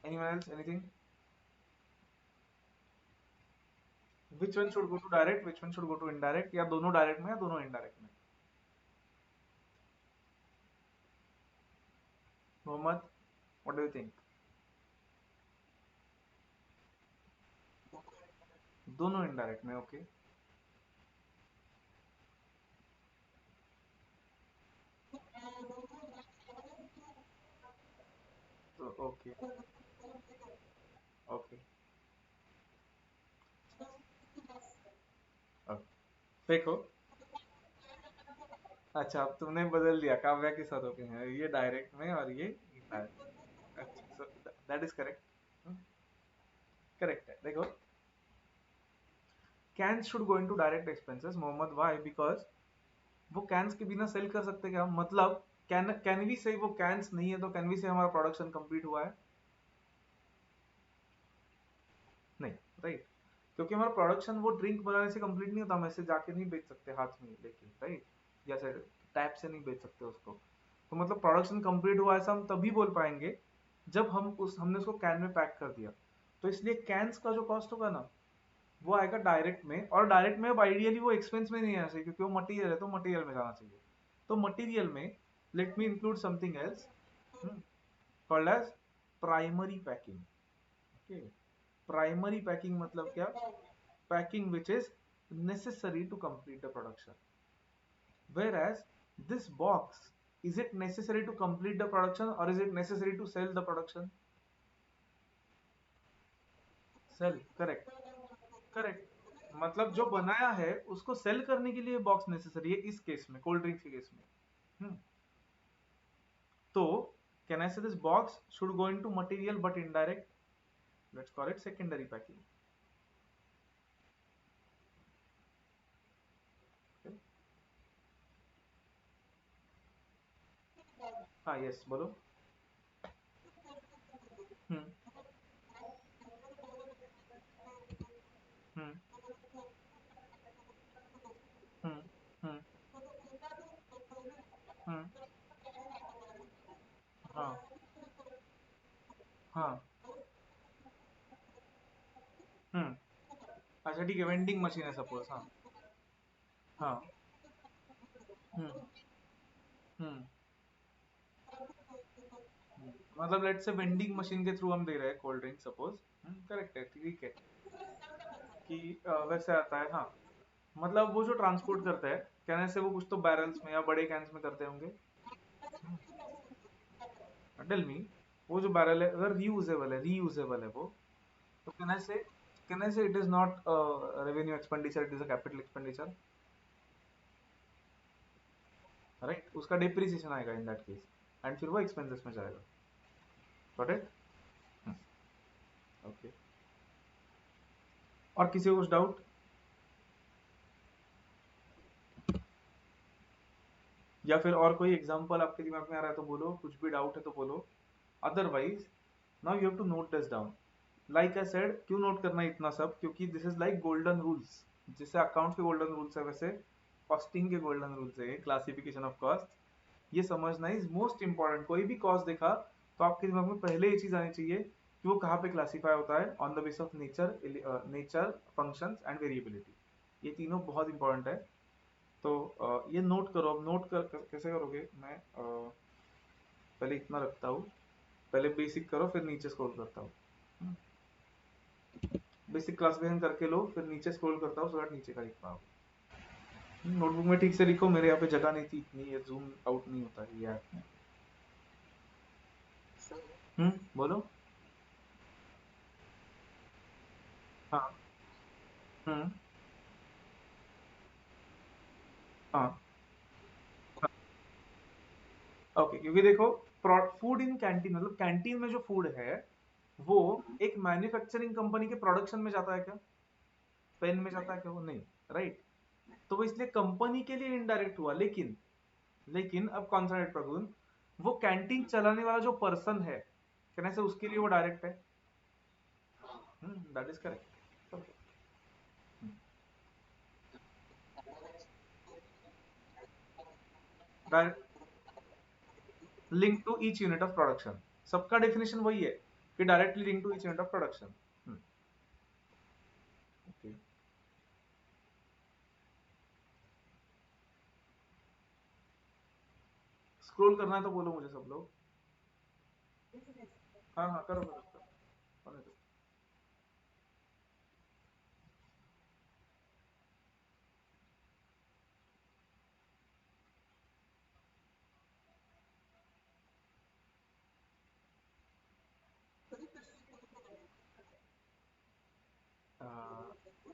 Anyone else? Anything? Which one should go to direct, which one should go to indirect, या दोनों direct में या दोनों indirect में? Mohammed, what do you think? दोनों indirect में, okay. तो okay, okay, देखो, अच्छा अब तुमने बदल दिया, काव्या के साथ ओके है, ये डायरेक्ट में और ये इनडायरेक्ट। अच्छा, so that is correct, correct है। देखो, can should go into direct expenses, Mohammed, why? Because वो कैंस के बिना सेल कर सकते क्या हम? मतलब कैन वी से वो कैंस नहीं है तो कैन वी से हमारा प्रोडक्शन कंप्लीट हुआ है? नहीं, राइट। क्योंकि हमारा प्रोडक्शन वो ड्रिंक बनाने से कंप्लीट नहीं होता, हम ऐसे जाके नहीं बेच सकते हाथ में लेके, राइट? जैसे टैप से नहीं बेच सकते उसको। तो मतलब प्रोडक्शन कंप्लीट हुआ ऐसा हम तभी बोल पाएंगे जब हमने उसको कैन में पैक कर दिया। तो इसलिए कैंस का जो कॉस्ट होगा ना, वो आएगा डायरेक्ट में, और डायरेक्ट में अब आइडियली वो एक्सपेंस में नहीं आना चाहिए क्योंकि वो मटेरियल है, तो मटेरियल में जाना चाहिए। तो मटेरियल में Let me include something else, hmm, called as primary packing. Okay, primary packing मतलब क्या? Packing which is necessary to complete the production. Whereas this box, is it necessary to complete the production or is it necessary to sell the production? Sell, correct, correct. मतलब जो बनाया है उसको cell करने के लिए बॉक्स नेसेसरी है इस केस में, कोल्ड ड्रिंक्स के केस में। हम्म, तो कैन आई से this box should go into material but indirect, let's call it secondary packing. हाँ यस बोलो। हम्म, हम्म, हम्म, हम्म, हम्म, हाँ, हाँ, हम्म, अच्छा ठीक है, वेंडिंग मशीन है सपोज, हाँ, हाँ, हम्म, हम्म, मतलब लेट्स से वेंडिंग मशीन के थ्रू हम दे रहे हैं कोल्ड ड्रिंक सपोज। करेक्ट है, ठीक है। कि वैसे आता है, हाँ। मतलब वो जो ट्रांसपोर्ट करता है, कहने से वो कुछ तो बैरल्स में या बड़े कैंस में करते होंगे। टेल मी, वो जो बैरल है अगर रीयूजेबल है वो, तो कहने से it is not revenue expenditure, it is a capital expenditure, right? उसका डिप्रिसिएशन आएगा इन दैट केस, एंड फिर वो एक्सपेंसेस में जाएगा। Got it? ओके। और किसी को कुछ डाउट? या फिर और कोई एग्जांपल आपके दिमाग में आ रहा है तो बोलो, कुछ भी डाउट है तो बोलो। Otherwise now you have to note this down. Like I said, क्यों नोट करना है इतना सब? क्योंकि this is like golden rules. जैसे अकाउंट्स के गोल्डन रूल्स है, वैसे कॉस्टिंग के गोल्डन रूल्स है, क्लासिफिकेशन ऑफ कॉस्ट। ये समझना इज मोस्ट इंपॉर्टेंट। कोई भी कॉस्ट देखा तो आपके दिमाग में पहले ये चीज आनी चाहिए कि वो कहाँ पे क्लासीफाई होता है, on the base of nature, functions and variability. ये तीनों बहुत इंपॉर्टेंट है। तो ये नोट करो। अब नोट कैसे करोगे? मैं पहले इतना रखता हूँ, पहले बेसिक करो फिर नीचे स्क्रॉल करता हूँ। बेसिक क्लासिफिकेशन करके लो, फिर नीचे स्क्रॉल करता हूँ, सो दैट नीचे का लिख पाओ। नोटबुक में ठीक से लिखो, मेरे यहाँ पे जगह नहीं थी इतनी, ये जूम आउट नहीं होता है ये ऐप में। बोलो। हाँ, हम्म, हाँ, ओके। क्योंकि देखो, फूड इन कैंटीन मतलब कैंटीन में जो फूड है वो एक मैन्युफैक्चरिंग कंपनी के प्रोडक्शन में जाता है क्या? पेन में जाता है क्या? वो नहीं, राइट? तो वो इसलिए कंपनी के लिए इनडायरेक्ट हुआ। लेकिन अब कॉन्सनट्रेट प्रगुन, वो कैंटीन चलाने वाला जो पर्सन है, कहने से उसके लिए वो डायरेक्ट है। That is correct. Link to each unit of production, सबका डेफिनेशन वही है कि directly link to each unit of production. Okay, scroll करना है तो बोलो मुझे सब लोग। हाँ हाँ, करो करो करो, होने दो।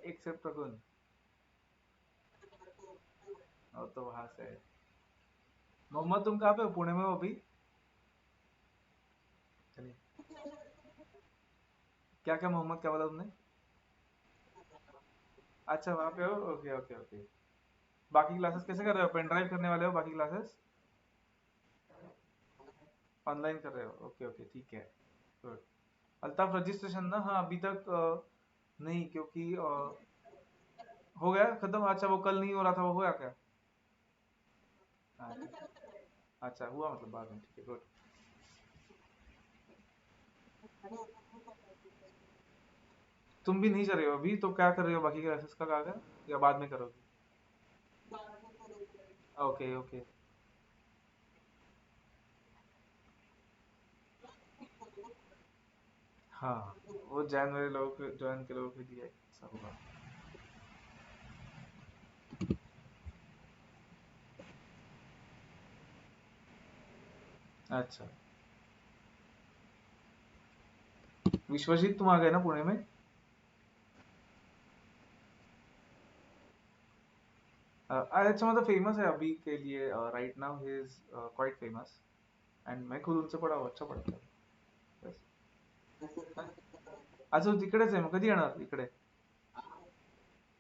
एक्सेप्ट प्रगुन, और तो वहां से है। मोहम्मद तुम कहाँ पे हो? पुणे में हो अभी? चलिए, क्या क्या मोहम्मद, क्या बोला तुमने? अच्छा वहां पे हो, ओके ओके ओके। बाकी क्लासेस कैसे कर रहे हो? पेन ड्राइव करने वाले हो बाकी क्लासेस? ऑनलाइन कर रहे हो, ओके ओके, ठीक है। गुड। अल्ताफ रजिस्ट्रेशन ना, हाँ अभी तक नहीं, क्योंकि हो गया खत्म। अच्छा वो कल नहीं हो रहा था, वो होया क्या? अच्छा, अच्छा हुआ मतलब बाद में, ठीक है, गुड। तुम भी नहीं कर रहे हो अभी तो? क्या कर रहे हो बाकी क्लासेस का, कहा गया? या बाद में करोगे? Okay okay. हाँ, वो जैन वाले लोगों के, जैन के लोगों के लिए सब होगा। अच्छा, विश्वजीत तुम आ गए ना पुणे में? अच्छा, मतलब फेमस है अभी के लिए, right now he is quite famous, and मैं खुद उनसे पढ़ा हूँ, अच्छा पढ़ता है। Yes. अच्छा, तू तिकडेच आहे, मग कधी येणार इकडे?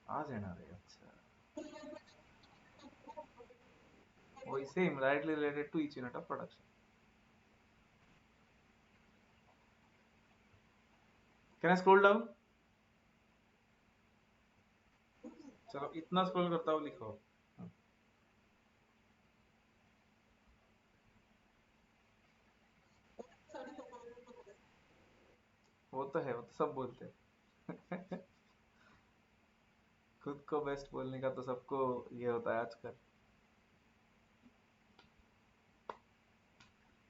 आज येणार आहे, अच्छा. वही same, directly related to each unit of production. Can I scroll down? चलो इतना स्क्रॉल करता हूँ, लिखो। वो तो है, वो तो सब बोलते हैं। खुद को बेस्ट बोलने का तो सबको ये होता है आजकल।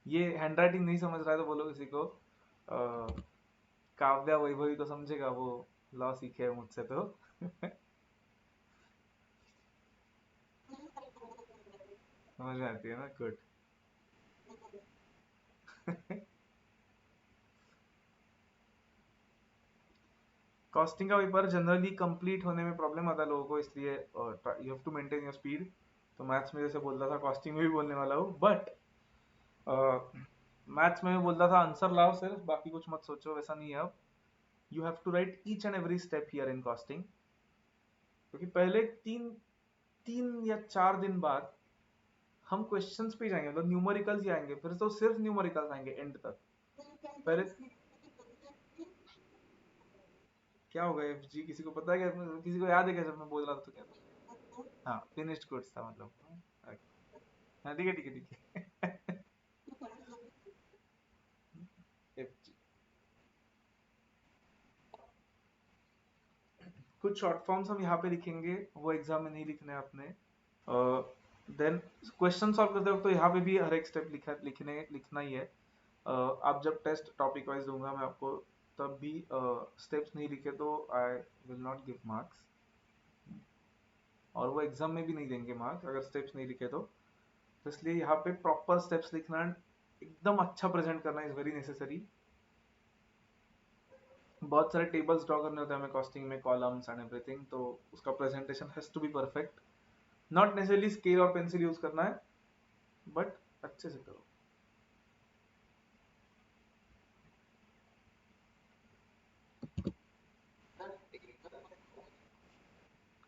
ये हैंडराइटिंग नहीं समझ रहा है तो बोलो किसी को, काव्या वैभवी को समझेगा, वो लॉ सीखे है मुझसे तो। समझ में आती है ना, गुड। कॉस्टिंग का पेपर जनरली कंप्लीट होने में प्रॉब्लम आता है लोगों को, इसलिए you have to maintain your speed. तो मैथ्स में जैसे बोलता था, कॉस्टिंग में भी बोलने वाला हूँ, बट मैथ्स में भी बोलता था आंसर लाओ सिर्फ, बाकी कुछ मत सोचो, वैसा नहीं है अब। You have to write each and every step here in costing, क्योंकि पहले 3 या 4 दिन बाद हम क्वेश्चंस पे जाएंगे, मतलब न्यूमेरिकल्स ही आएंगे, फिर तो सिर्फ न्यूमेरिकल्स आएंगे एंड तक। पहले क्या होगा एफ जी, किसी को पता है क्या? किसी को याद है क्या जब मैं बोल रहा था तो क्या था? हाँ, फिनिश्ड गुड्स था मतलब। हाँ ठीक है, ठीक है, ठीक है। F G. कुछ शॉर्ट फॉर्म्स हम यहाँ पे लिखेंगे, वो एग्जाम में नहीं लिखने हैं अपने। देन क्वेश्चन सॉल्व करते वक्त तो यहाँ पे भी हर एक स्टेप लिखना ही है। आप जब टेस्ट टॉपिक वाइज दूंगा मैं आपको, तब भी स्टेप्स नहीं लिखे तो I will not give marks, और वो एग्जाम में भी नहीं देंगे मार्क्स अगर स्टेप्स नहीं लिखे तो इसलिए यहाँ पे प्रॉपर स्टेप्स लिखना, एकदम अच्छा प्रेजेंट करना इज वेरी नेसेसरी। बहुत सारे टेबल्स ड्रॉ करने होते हैं हमें कॉस्टिंग में, कॉलम्स एंड एवरीथिंग, तो उसका presentation has to be perfect. Not necessarily scale और पेंसिल यूज करना है, बट अच्छे से करो।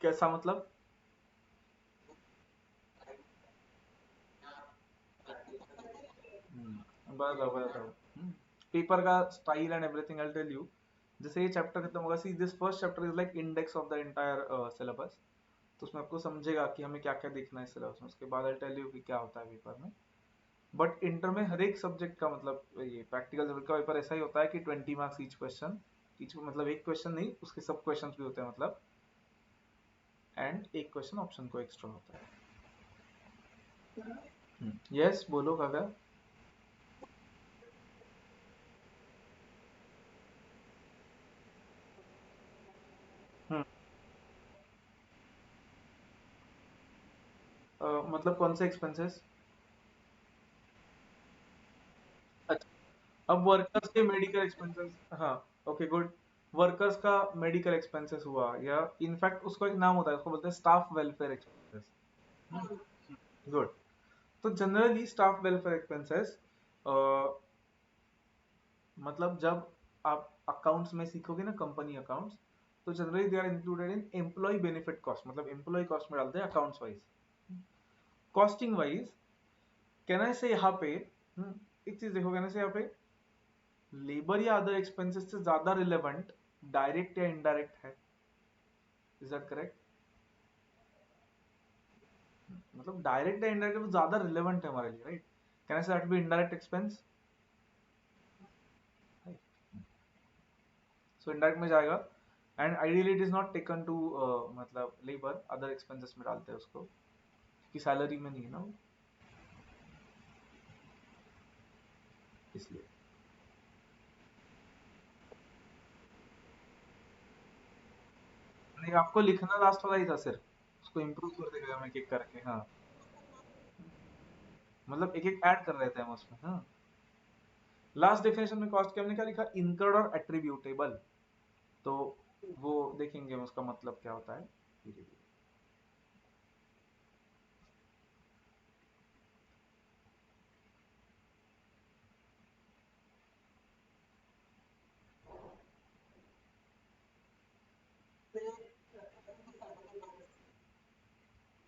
कैसा मतलब? बताओ। पेपर का style and everything I tell you. जैसे ये चैप्टर खत्म होगा, see this first chapter is like index of the entire syllabus. तो उसमें आपको समझेगा कि हमें क्या क्या देखना है सिलेबस में, उसके बाद आई टेल यू कि क्या होता है पेपर में। बट इंटर में हर एक सब्जेक्ट का, मतलब ये प्रैक्टिकल सब्जेक्ट का पेपर ऐसा ही होता है कि 20 मार्क्स ईच क्वेश्चन, ईच मतलब एक क्वेश्चन नहीं, उसके सब क्वेश्चन भी होते हैं मतलब, एंड एक क्वेश्चन ऑप्शन को एक्स्ट्रा होता है। यस, बोलो काव्या। हम्म, मतलब कौन से एक्सपेंसेस? अब वर्कर्स के मेडिकल एक्सपेंसेस, हाँ, ओके गुड। वर्कर्स का मेडिकल एक्सपेंसेस हुआ, या इनफैक्ट उसको एक नाम होता है, उसको बोलते हैं स्टाफ वेलफेयर एक्सपेंसेस। गुड। तो जनरली स्टाफ वेलफेयर एक्सपेंसेस, मतलब जब आप अकाउंट्स में सीखोगे ना, कंपनी अकाउंट्स, तो generally they are included in employee benefit cost, मतलब एम्प्लॉय कॉस्ट में डालते हैं अकाउंट्स वाइज। कॉस्टिंग वाइज कहना से यहाँ पे, एक चीज देखो, कहना से यहाँ पे लेबर या अदर एक्सपेंसेस से ज्यादा रिलेवेंट डायरेक्ट या इनडायरेक्ट है। Is that correct? मतलब डायरेक्ट या इनडायरेक्ट तो ज्यादा रिलेवेंट है हमारे लिए, right? Can I say that be indirect expense? So indirect में जाएगा, and ideally it is not taken to, मतलब लेबर, अदर एक्सपेंसेस में डालते हैं उसको, कि सैलरी में नहीं है ना वो, इसलिए। नहीं, आपको लिखना लास्ट वाला ही था सिर्फ, उसको इम्प्रूव कर देगा हम एक एक करके, हाँ। मतलब एक एक ऐड कर रहे थे हम उसमें, हाँ। लास्ट डेफिनेशन में कॉस्ट के हमने क्या लिखा, इनकर्ड और एट्रीब्यूटेबल। तो वो देखेंगे हम उसका मतलब क्या होता है धीरे धीरे।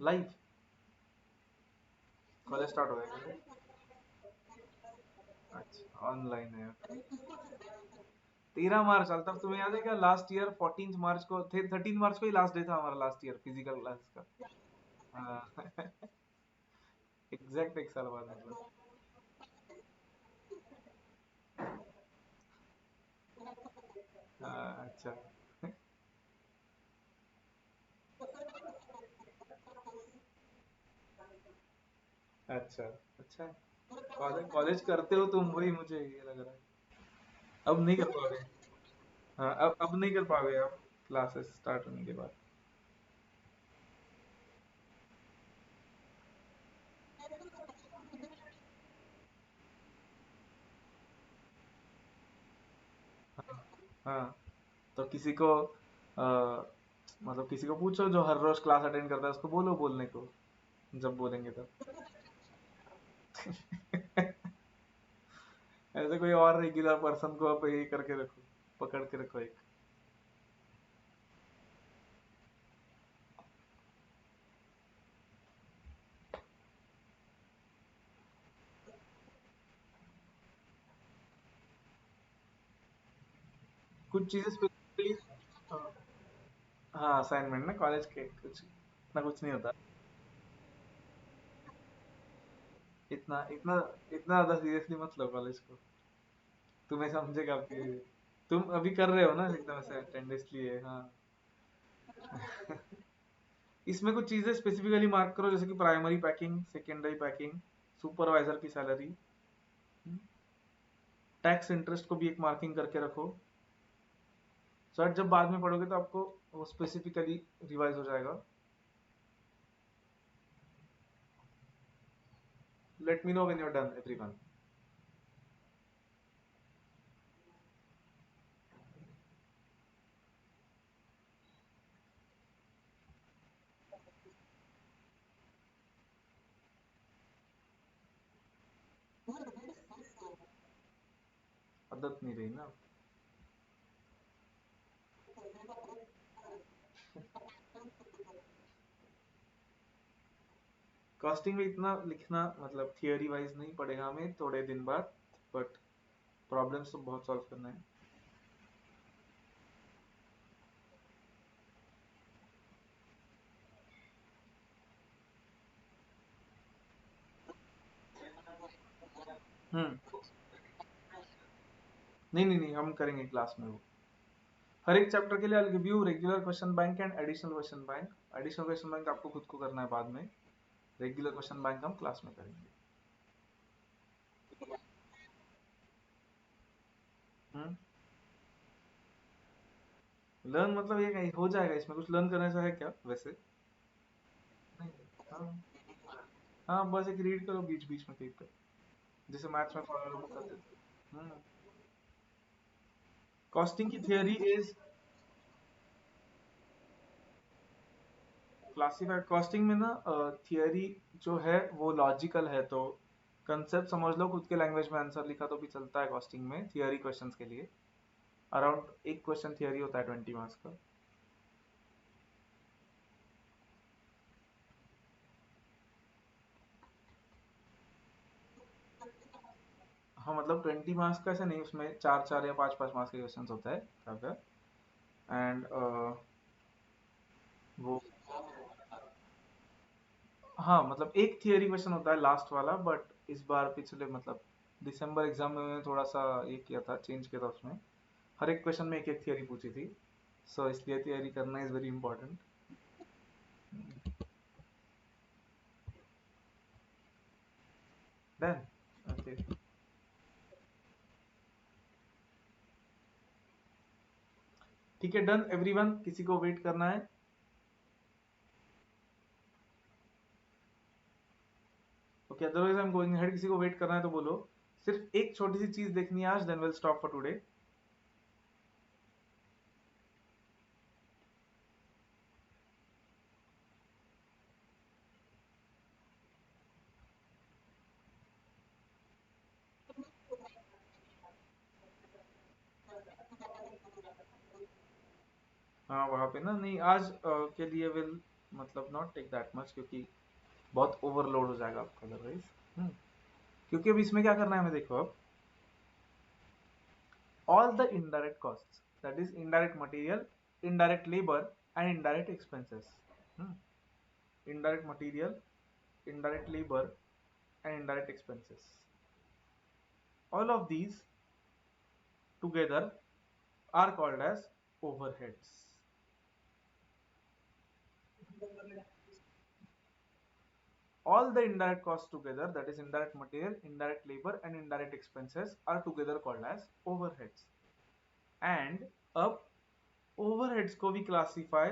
लाइव कॉलेज स्टार्ट हो गया? अच्छा, ऑनलाइन है। 13 मार्च, तब तुम्हें याद है क्या, लास्ट ईयर 14 मार्च को थे, 13 मार्च को ही लास्ट डे था हमारा लास्ट ईयर फिजिकल क्लास का। हाँ। एग्जैक्ट एक साल बाद मतलब। हाँ, अच्छा। अच्छा। अच्छा है। कॉलेज कॉलेज करते हो तुम, वही मुझे ये लग रहा है। अब नहीं कर पाओगे। हाँ, अब नहीं कर पाओगे आप, क्लासेस स्टार्ट होने के बाद। हाँ। हाँ, तो किसी को मतलब किसी को पूछो जो हर रोज क्लास अटेंड करता है, उसको बोलो बोलने को, जब बोलेंगे तब। ऐसे कोई और रेगुलर पर्सन को आप ये करके रखो, पकड़ के रखो एक। कुछ चीजें स्पेसिफिकली। हाँ, असाइनमेंट ना कॉलेज के कुछ इतना कुछ नहीं होता। इतना इतना इतना ज्यादा सीरियसली मत लो कॉलेज को। तुम्हें समझेगा कि तुम अभी कर रहे हो ना एकदम ऐसे अटेंडेंस लिए, हाँ। इसमें कुछ चीजें स्पेसिफिकली मार्क करो, जैसे कि primary packing, secondary packing, supervisor की सैलरी, टैक्स इंटरेस्ट को भी एक मार्किंग करके रखो। सर जब बाद में पढ़ोगे तो आपको वो स्पेसिफिकली रिवाइज हो जाएगा। Let me know when you are done everyone. आदत नहीं रही ना। कॉस्टिंग में इतना लिखना मतलब थियोरी वाइज नहीं पड़ेगा हमें थोड़े दिन बाद, बट प्रॉब्लम्स तो बहुत सॉल्व करना है। हम्म। नहीं नहीं नहीं, हम करेंगे क्लास में वो। हर एक चैप्टर के लिए I give you regular question bank and additional question bank. Additional question bank आपको खुद को करना है बाद में। रेगुलर क्वेश्चन बैंक हम क्लास में करेंगे। हम्म। लर्न मतलब ये कहीं हो जाएगा, इसमें कुछ लर्न करने से है क्या वैसे? नहीं। हाँ। हाँ, बस एक रीड करो बीच बीच में कहीं पे, जैसे मैथ्स में फॉलो करते थे। कॉस्टिंग की थियरी इज, क्लासिफाइड कॉस्टिंग में ना थियरी जो है वो लॉजिकल है, तो कंसेप्ट समझ लो, खुद के लैंग्वेज में आंसर लिखा तो भी चलता है कॉस्टिंग में थियरी क्वेश्चंस के लिए। अराउंड एक क्वेश्चन थियरी होता है 20 मार्क्स का। हाँ, मतलब 20 मार्क्स का ऐसा नहीं, उसमें चार चार या पांच पांच मार्क्स के क्वेश्चन होता है काफी। एंड वो, हाँ मतलब एक थियरी क्वेश्चन होता है लास्ट वाला, बट इस बार पिछले मतलब दिसंबर एग्जाम में मैंने थोड़ा सा ये किया था, चेंज किया था उसमें। हर एक क्वेश्चन में एक एक थियरी पूछी थी, सो इसलिए थियरी करना is very important. Done. Okay. ठीक है, डन एवरीवन, किसी को वेट करना है? Okay, otherwise I am going head. किसी को वेट करना है तो बोलो। सिर्फ एक छोटी सी चीज देखनी है आज, then will stop for today. हाँ वहां पे ना, नहीं आज के लिए विल मतलब नॉट टेक दैट मच, क्योंकि बहुत ओवरलोड हो जाएगा आपका अदरवाइज। क्योंकि अब इसमें क्या करना है हमें, देखो अब all the indirect costs, that is indirect material, indirect labor and indirect expenses. Hmm. Indirect material, indirect labor and indirect expenses, all of these together are called as overheads. All the indirect costs together, that is indirect material, indirect labor and indirect expenses, are together called as overheads. And अब overheads को भी classify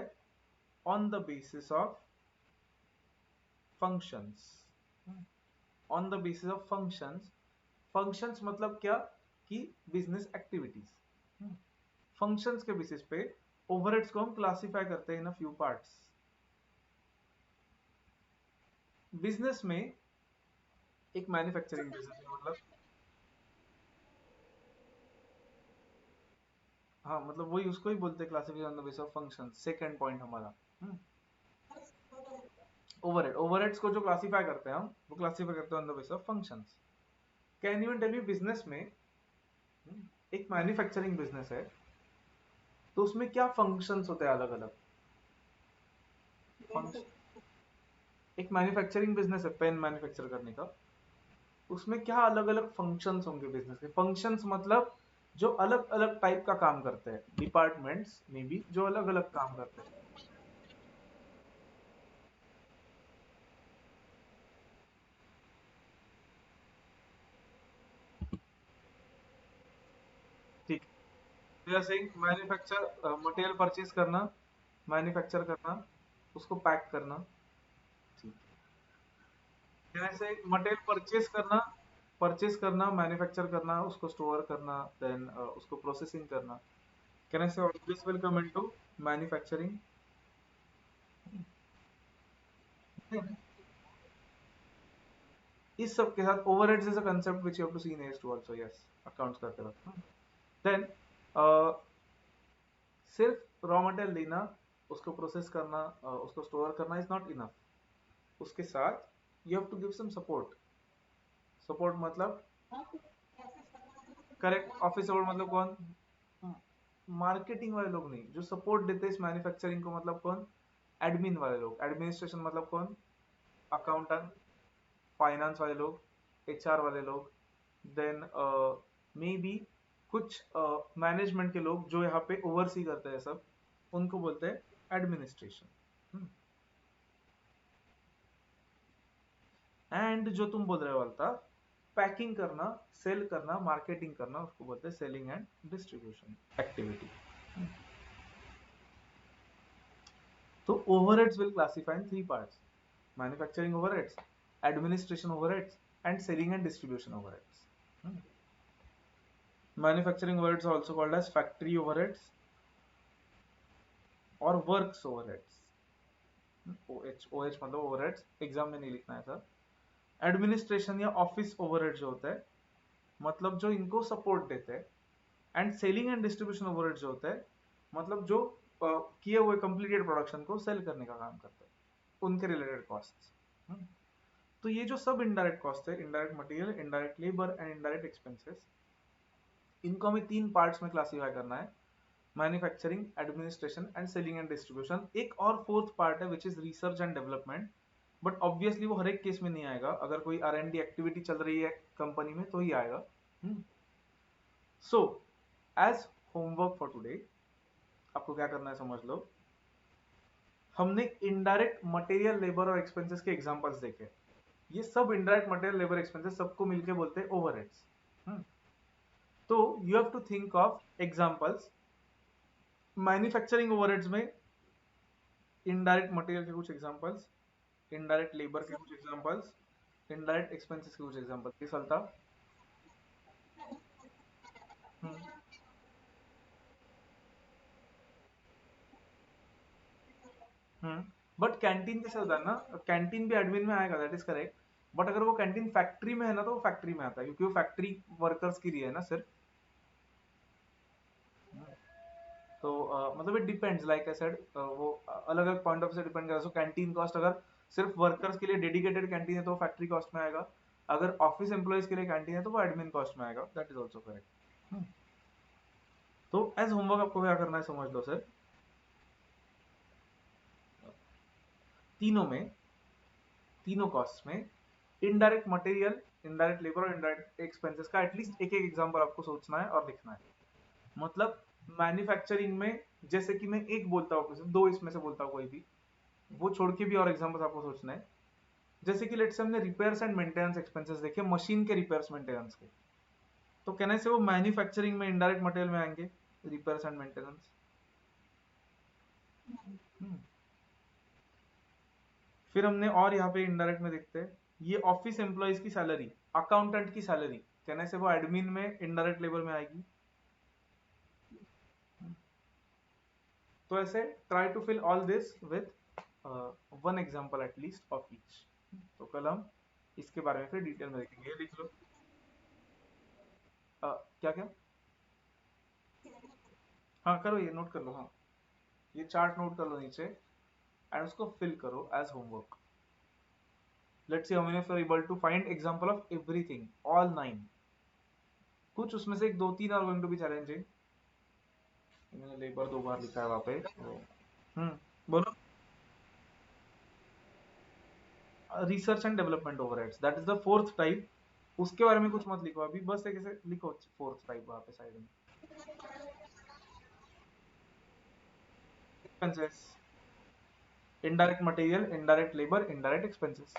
on the basis of functions. On the basis of functions. Functions मतलब क्या कि business activities. Functions के basis पे overheads को हम classify करते हैं in a few parts. Business में एक मैन्युफैक्चरिंग बिजनेस है, मतलब हाँ मतलब वही उसको ही बोलते हैं classification on the basis of function. Second point हमारा ओवरहेड। ओवरहेड्स को जो क्लासिफाई करते हैं हम, वो क्लासिफाई करते हैं on the basis of functions. Can you tell me, business में एक मैन्युफैक्चरिंग बिजनेस है तो उसमें क्या फंक्शंस होते हैं अलग अलग? एक मैन्युफैक्चरिंग बिजनेस है पेन मैन्युफैक्चर करने का, उसमें क्या अलग अलग फंक्शंस होंगे बिजनेस के? फंक्शंस मतलब जो अलग अलग टाइप का काम करते हैं, डिपार्टमेंट्स में भी जो अलग अलग काम करते हैं। ठीक, जैसे मैन्युफैक्चर मटेरियल परचेज करना, मैन्युफैक्चर करना, उसको पैक करना। ठीक, जैसे मटेरियल परचेज करना, मैन्युफैक्चर करना, उसको स्टोर करना, देन उसको प्रोसेसिंग करना। Can I say all this will come into manufacturing? इस सब के साथ overheads is a concept which you have to see in एज2 आल्सो। यस, अकाउंट्स करते वक्त। देन सिर्फ रॉ मटेरियल लेना, उसको प्रोसेस करना, उसको स्टोर करना इज नॉट इनफ। उसके साथ you have to give some support. Support मतलब करेक्ट, ऑफिस सपोर्ट मतलब कौन? मार्केटिंग वाले लोग नहीं, जो सपोर्ट देते हैं इस मैन्युफैक्चरिंग को मतलब कौन? एडमिन वाले लोग। एडमिनिस्ट्रेशन मतलब कौन? अकाउंटेंट, फाइनेंस वाले लोग, एचआर वाले लोग, देन मे बी कुछ मैनेजमेंट के लोग जो यहाँ पे ओवरसी करते हैं सब, उनको बोलते हैं एडमिनिस्ट्रेशन। एंड जो तुम बोल रहे हो वाला पैकिंग करना, सेल करना, मार्केटिंग करना, उसको बोलते हैं सेलिंग एंड डिस्ट्रीब्यूशन एक्टिविटी। तो overheads will classify in three parts: manufacturing overheads, administration overheads and selling and distribution overheads. Manufacturing overheads are also called as factory overheads और वर्क्स ओवरहेड्स। OH, OH मतलब overheads, exam में नहीं लिखना है sir. Administration या office overhead जो होता है, मतलब जो इनको सपोर्ट देते हैं। And selling and distribution overhead जो होता है, मतलब जो किए हुए कंप्लीटेड प्रोडक्शन को सेल करने का काम करते हैं, उनके रिलेटेड कॉस्ट। तो ये जो सब इनडायरेक्ट कॉस्ट है, indirect material, indirect labour and indirect expenses, इनको हमें तीन पार्ट्स में क्लासिफाई करना है: manufacturing, administration and selling and distribution. एक और फोर्थ पार्ट है which is research and development, but obviously वो हर एक केस में नहीं आएगा। अगर कोई R&D एक्टिविटी चल रही है कंपनी में तो ही आएगा। So as homework for today, आपको क्या करना है समझ लो। हमने इनडायरेक्ट मटेरियल, लेबर और एक्सपेंसेस के एग्जांपल्स देखे। ये सब इनडायरेक्ट मटेरियल, लेबर, एक्सपेंसेस सबको मिलके बोलते हैं ओवरहेड्स। तो you have to think of examples manufacturing overheads में इनडायरेक्ट मटेरियल के कुछ एग्जांपल्स, इनडायरेक्ट लेबर के कुछ एग्जांपल्स, इनडायरेक्ट एक्सपेंसेस के कुछ एग्जांपल्स, ये चलता। बट कैंटीन कैसे होता है ना, कैंटीन भी एडमिन में आएगा, दैट इज करेक्ट। बट अगर वो कैंटीन फैक्ट्री में है ना, तो वो फैक्ट्री में आता है, क्योंकि वो फैक्ट्री वर्कर्स के लिए है ना सिर्फ। तो मतलब it depends, like I said, वो अलग अलग पॉइंट ऑफ से डिपेंड करता है। सो कैंटीन कॉस्ट अगर सिर्फ वर्कर्स के लिए डेडिकेटेड कैंटीन है तो फैक्ट्री कॉस्ट में आएगा, अगर ऑफिस एम्प्लॉयज के लिए कैंटीन है तो वो एडमिन कॉस्ट में आएगा, दैट इज ऑल्सो करेक्ट। तो एज होमवर्क आपको क्या करना है समझ लो सर, तीनों में, तीनों कॉस्ट में इनडायरेक्ट मटेरियल, इनडायरेक्ट लेबर और इनडायरेक्ट एक्सपेंसेस का एटलीस्ट एक एक एग्जांपल आपको सोचना है और लिखना है। मतलब मैन्युफैक्चरिंग में जैसे कि मैं एक बोलता हूँ, दो इसमें से बोलता हूँ कोई भी, वो छोड़ के भी और एग्जांपल्स आपको सोचना है। जैसे कि लेट्स से हमने रिपेयर्स एंड मेंटेनेंस एक्सपेंसेस देखे, मशीन के रिपेयर्स मेंटेनेंस के, तो कहने से वो मैन्युफैक्चरिंग में इनडायरेक्ट मटेरियल में आएंगे, रिपेयर्स एंड मेंटेनेंस। फिर हमने और यहाँ पे इनडायरेक्ट में देखते हैं, ये ऑफिस एम्प्लॉयज की सैलरी, अकाउंटेंट की सैलरी, कहने से वो एडमिन में इनडायरेक्ट लेबर में आएगी। तो ऐसे try to fill all this with one example at least of each. तो कल हम इसके बारे में फिर डिटेल में देखेंगे, लिख लो। क्या क्या, हाँ करो, ये नोट कर लो, हाँ ये चार्ट नोट कर लो नीचे, एंड उसको फिल करो as homework. Let's see how many of you are able to find example of everything, all 9। कुछ उसमें से एक दो तीन are going to be challenging. मैंने लेबर दो बार लिखा है वहां पे, तो बोलो। Research and development overheads, that is the fourth type. उसके बारे में कुछ मत लिखो अभी, बस एक ऐसे लिखो फोर्थ टाइप वहां पे साइड में। Expenses, indirect material, indirect labour, indirect expenses.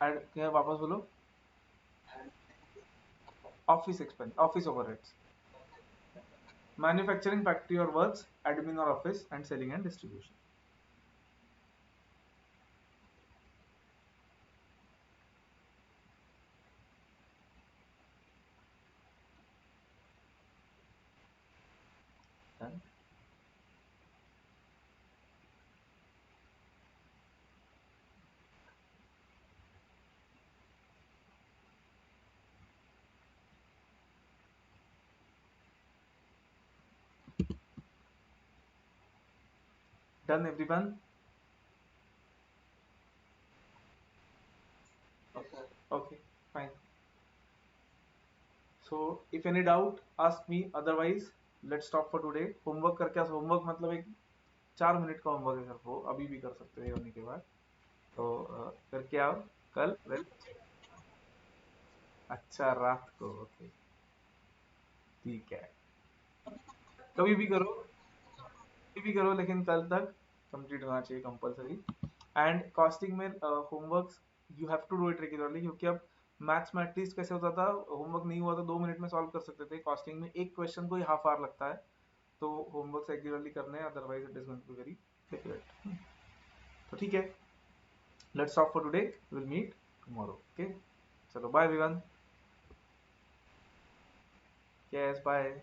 Add क्या, वापस बोलो। Office expense, office overheads, manufacturing factory और वर्क्स, एडमिन और office, and selling and distribution. Done everyone? Okay, fine. So if any doubt, ask me. Otherwise, let's stop for today. Homework करके, homework मतलब एक 4 minute का homework है, सिर्फ वो अभी भी कर सकते हो होने के बाद। तो करके आओ कल। अच्छा, रात को, ओके, ठीक है। कभी भी करो, कभी भी करो, लेकिन कल तक कंप्लीट होना चाहिए कंपलसरी। एंड कॉस्टिंग में homework you have to do it regularly, क्योंकि अब मैथ्स में एटलीस्ट कैसे होता था, होमवर्क नहीं हुआ तो 2 मिनट में सॉल्व कर सकते थे, कॉस्टिंग में एक क्वेश्चन को ही हाफ आवर लगता है। तो होमवर्क रेगुलरली करने हैं, otherwise it is going to be very difficult. तो ठीक है, let's stop for today, will meet tomorrow, okay. चलो बाय एवरीवन, यस बाय।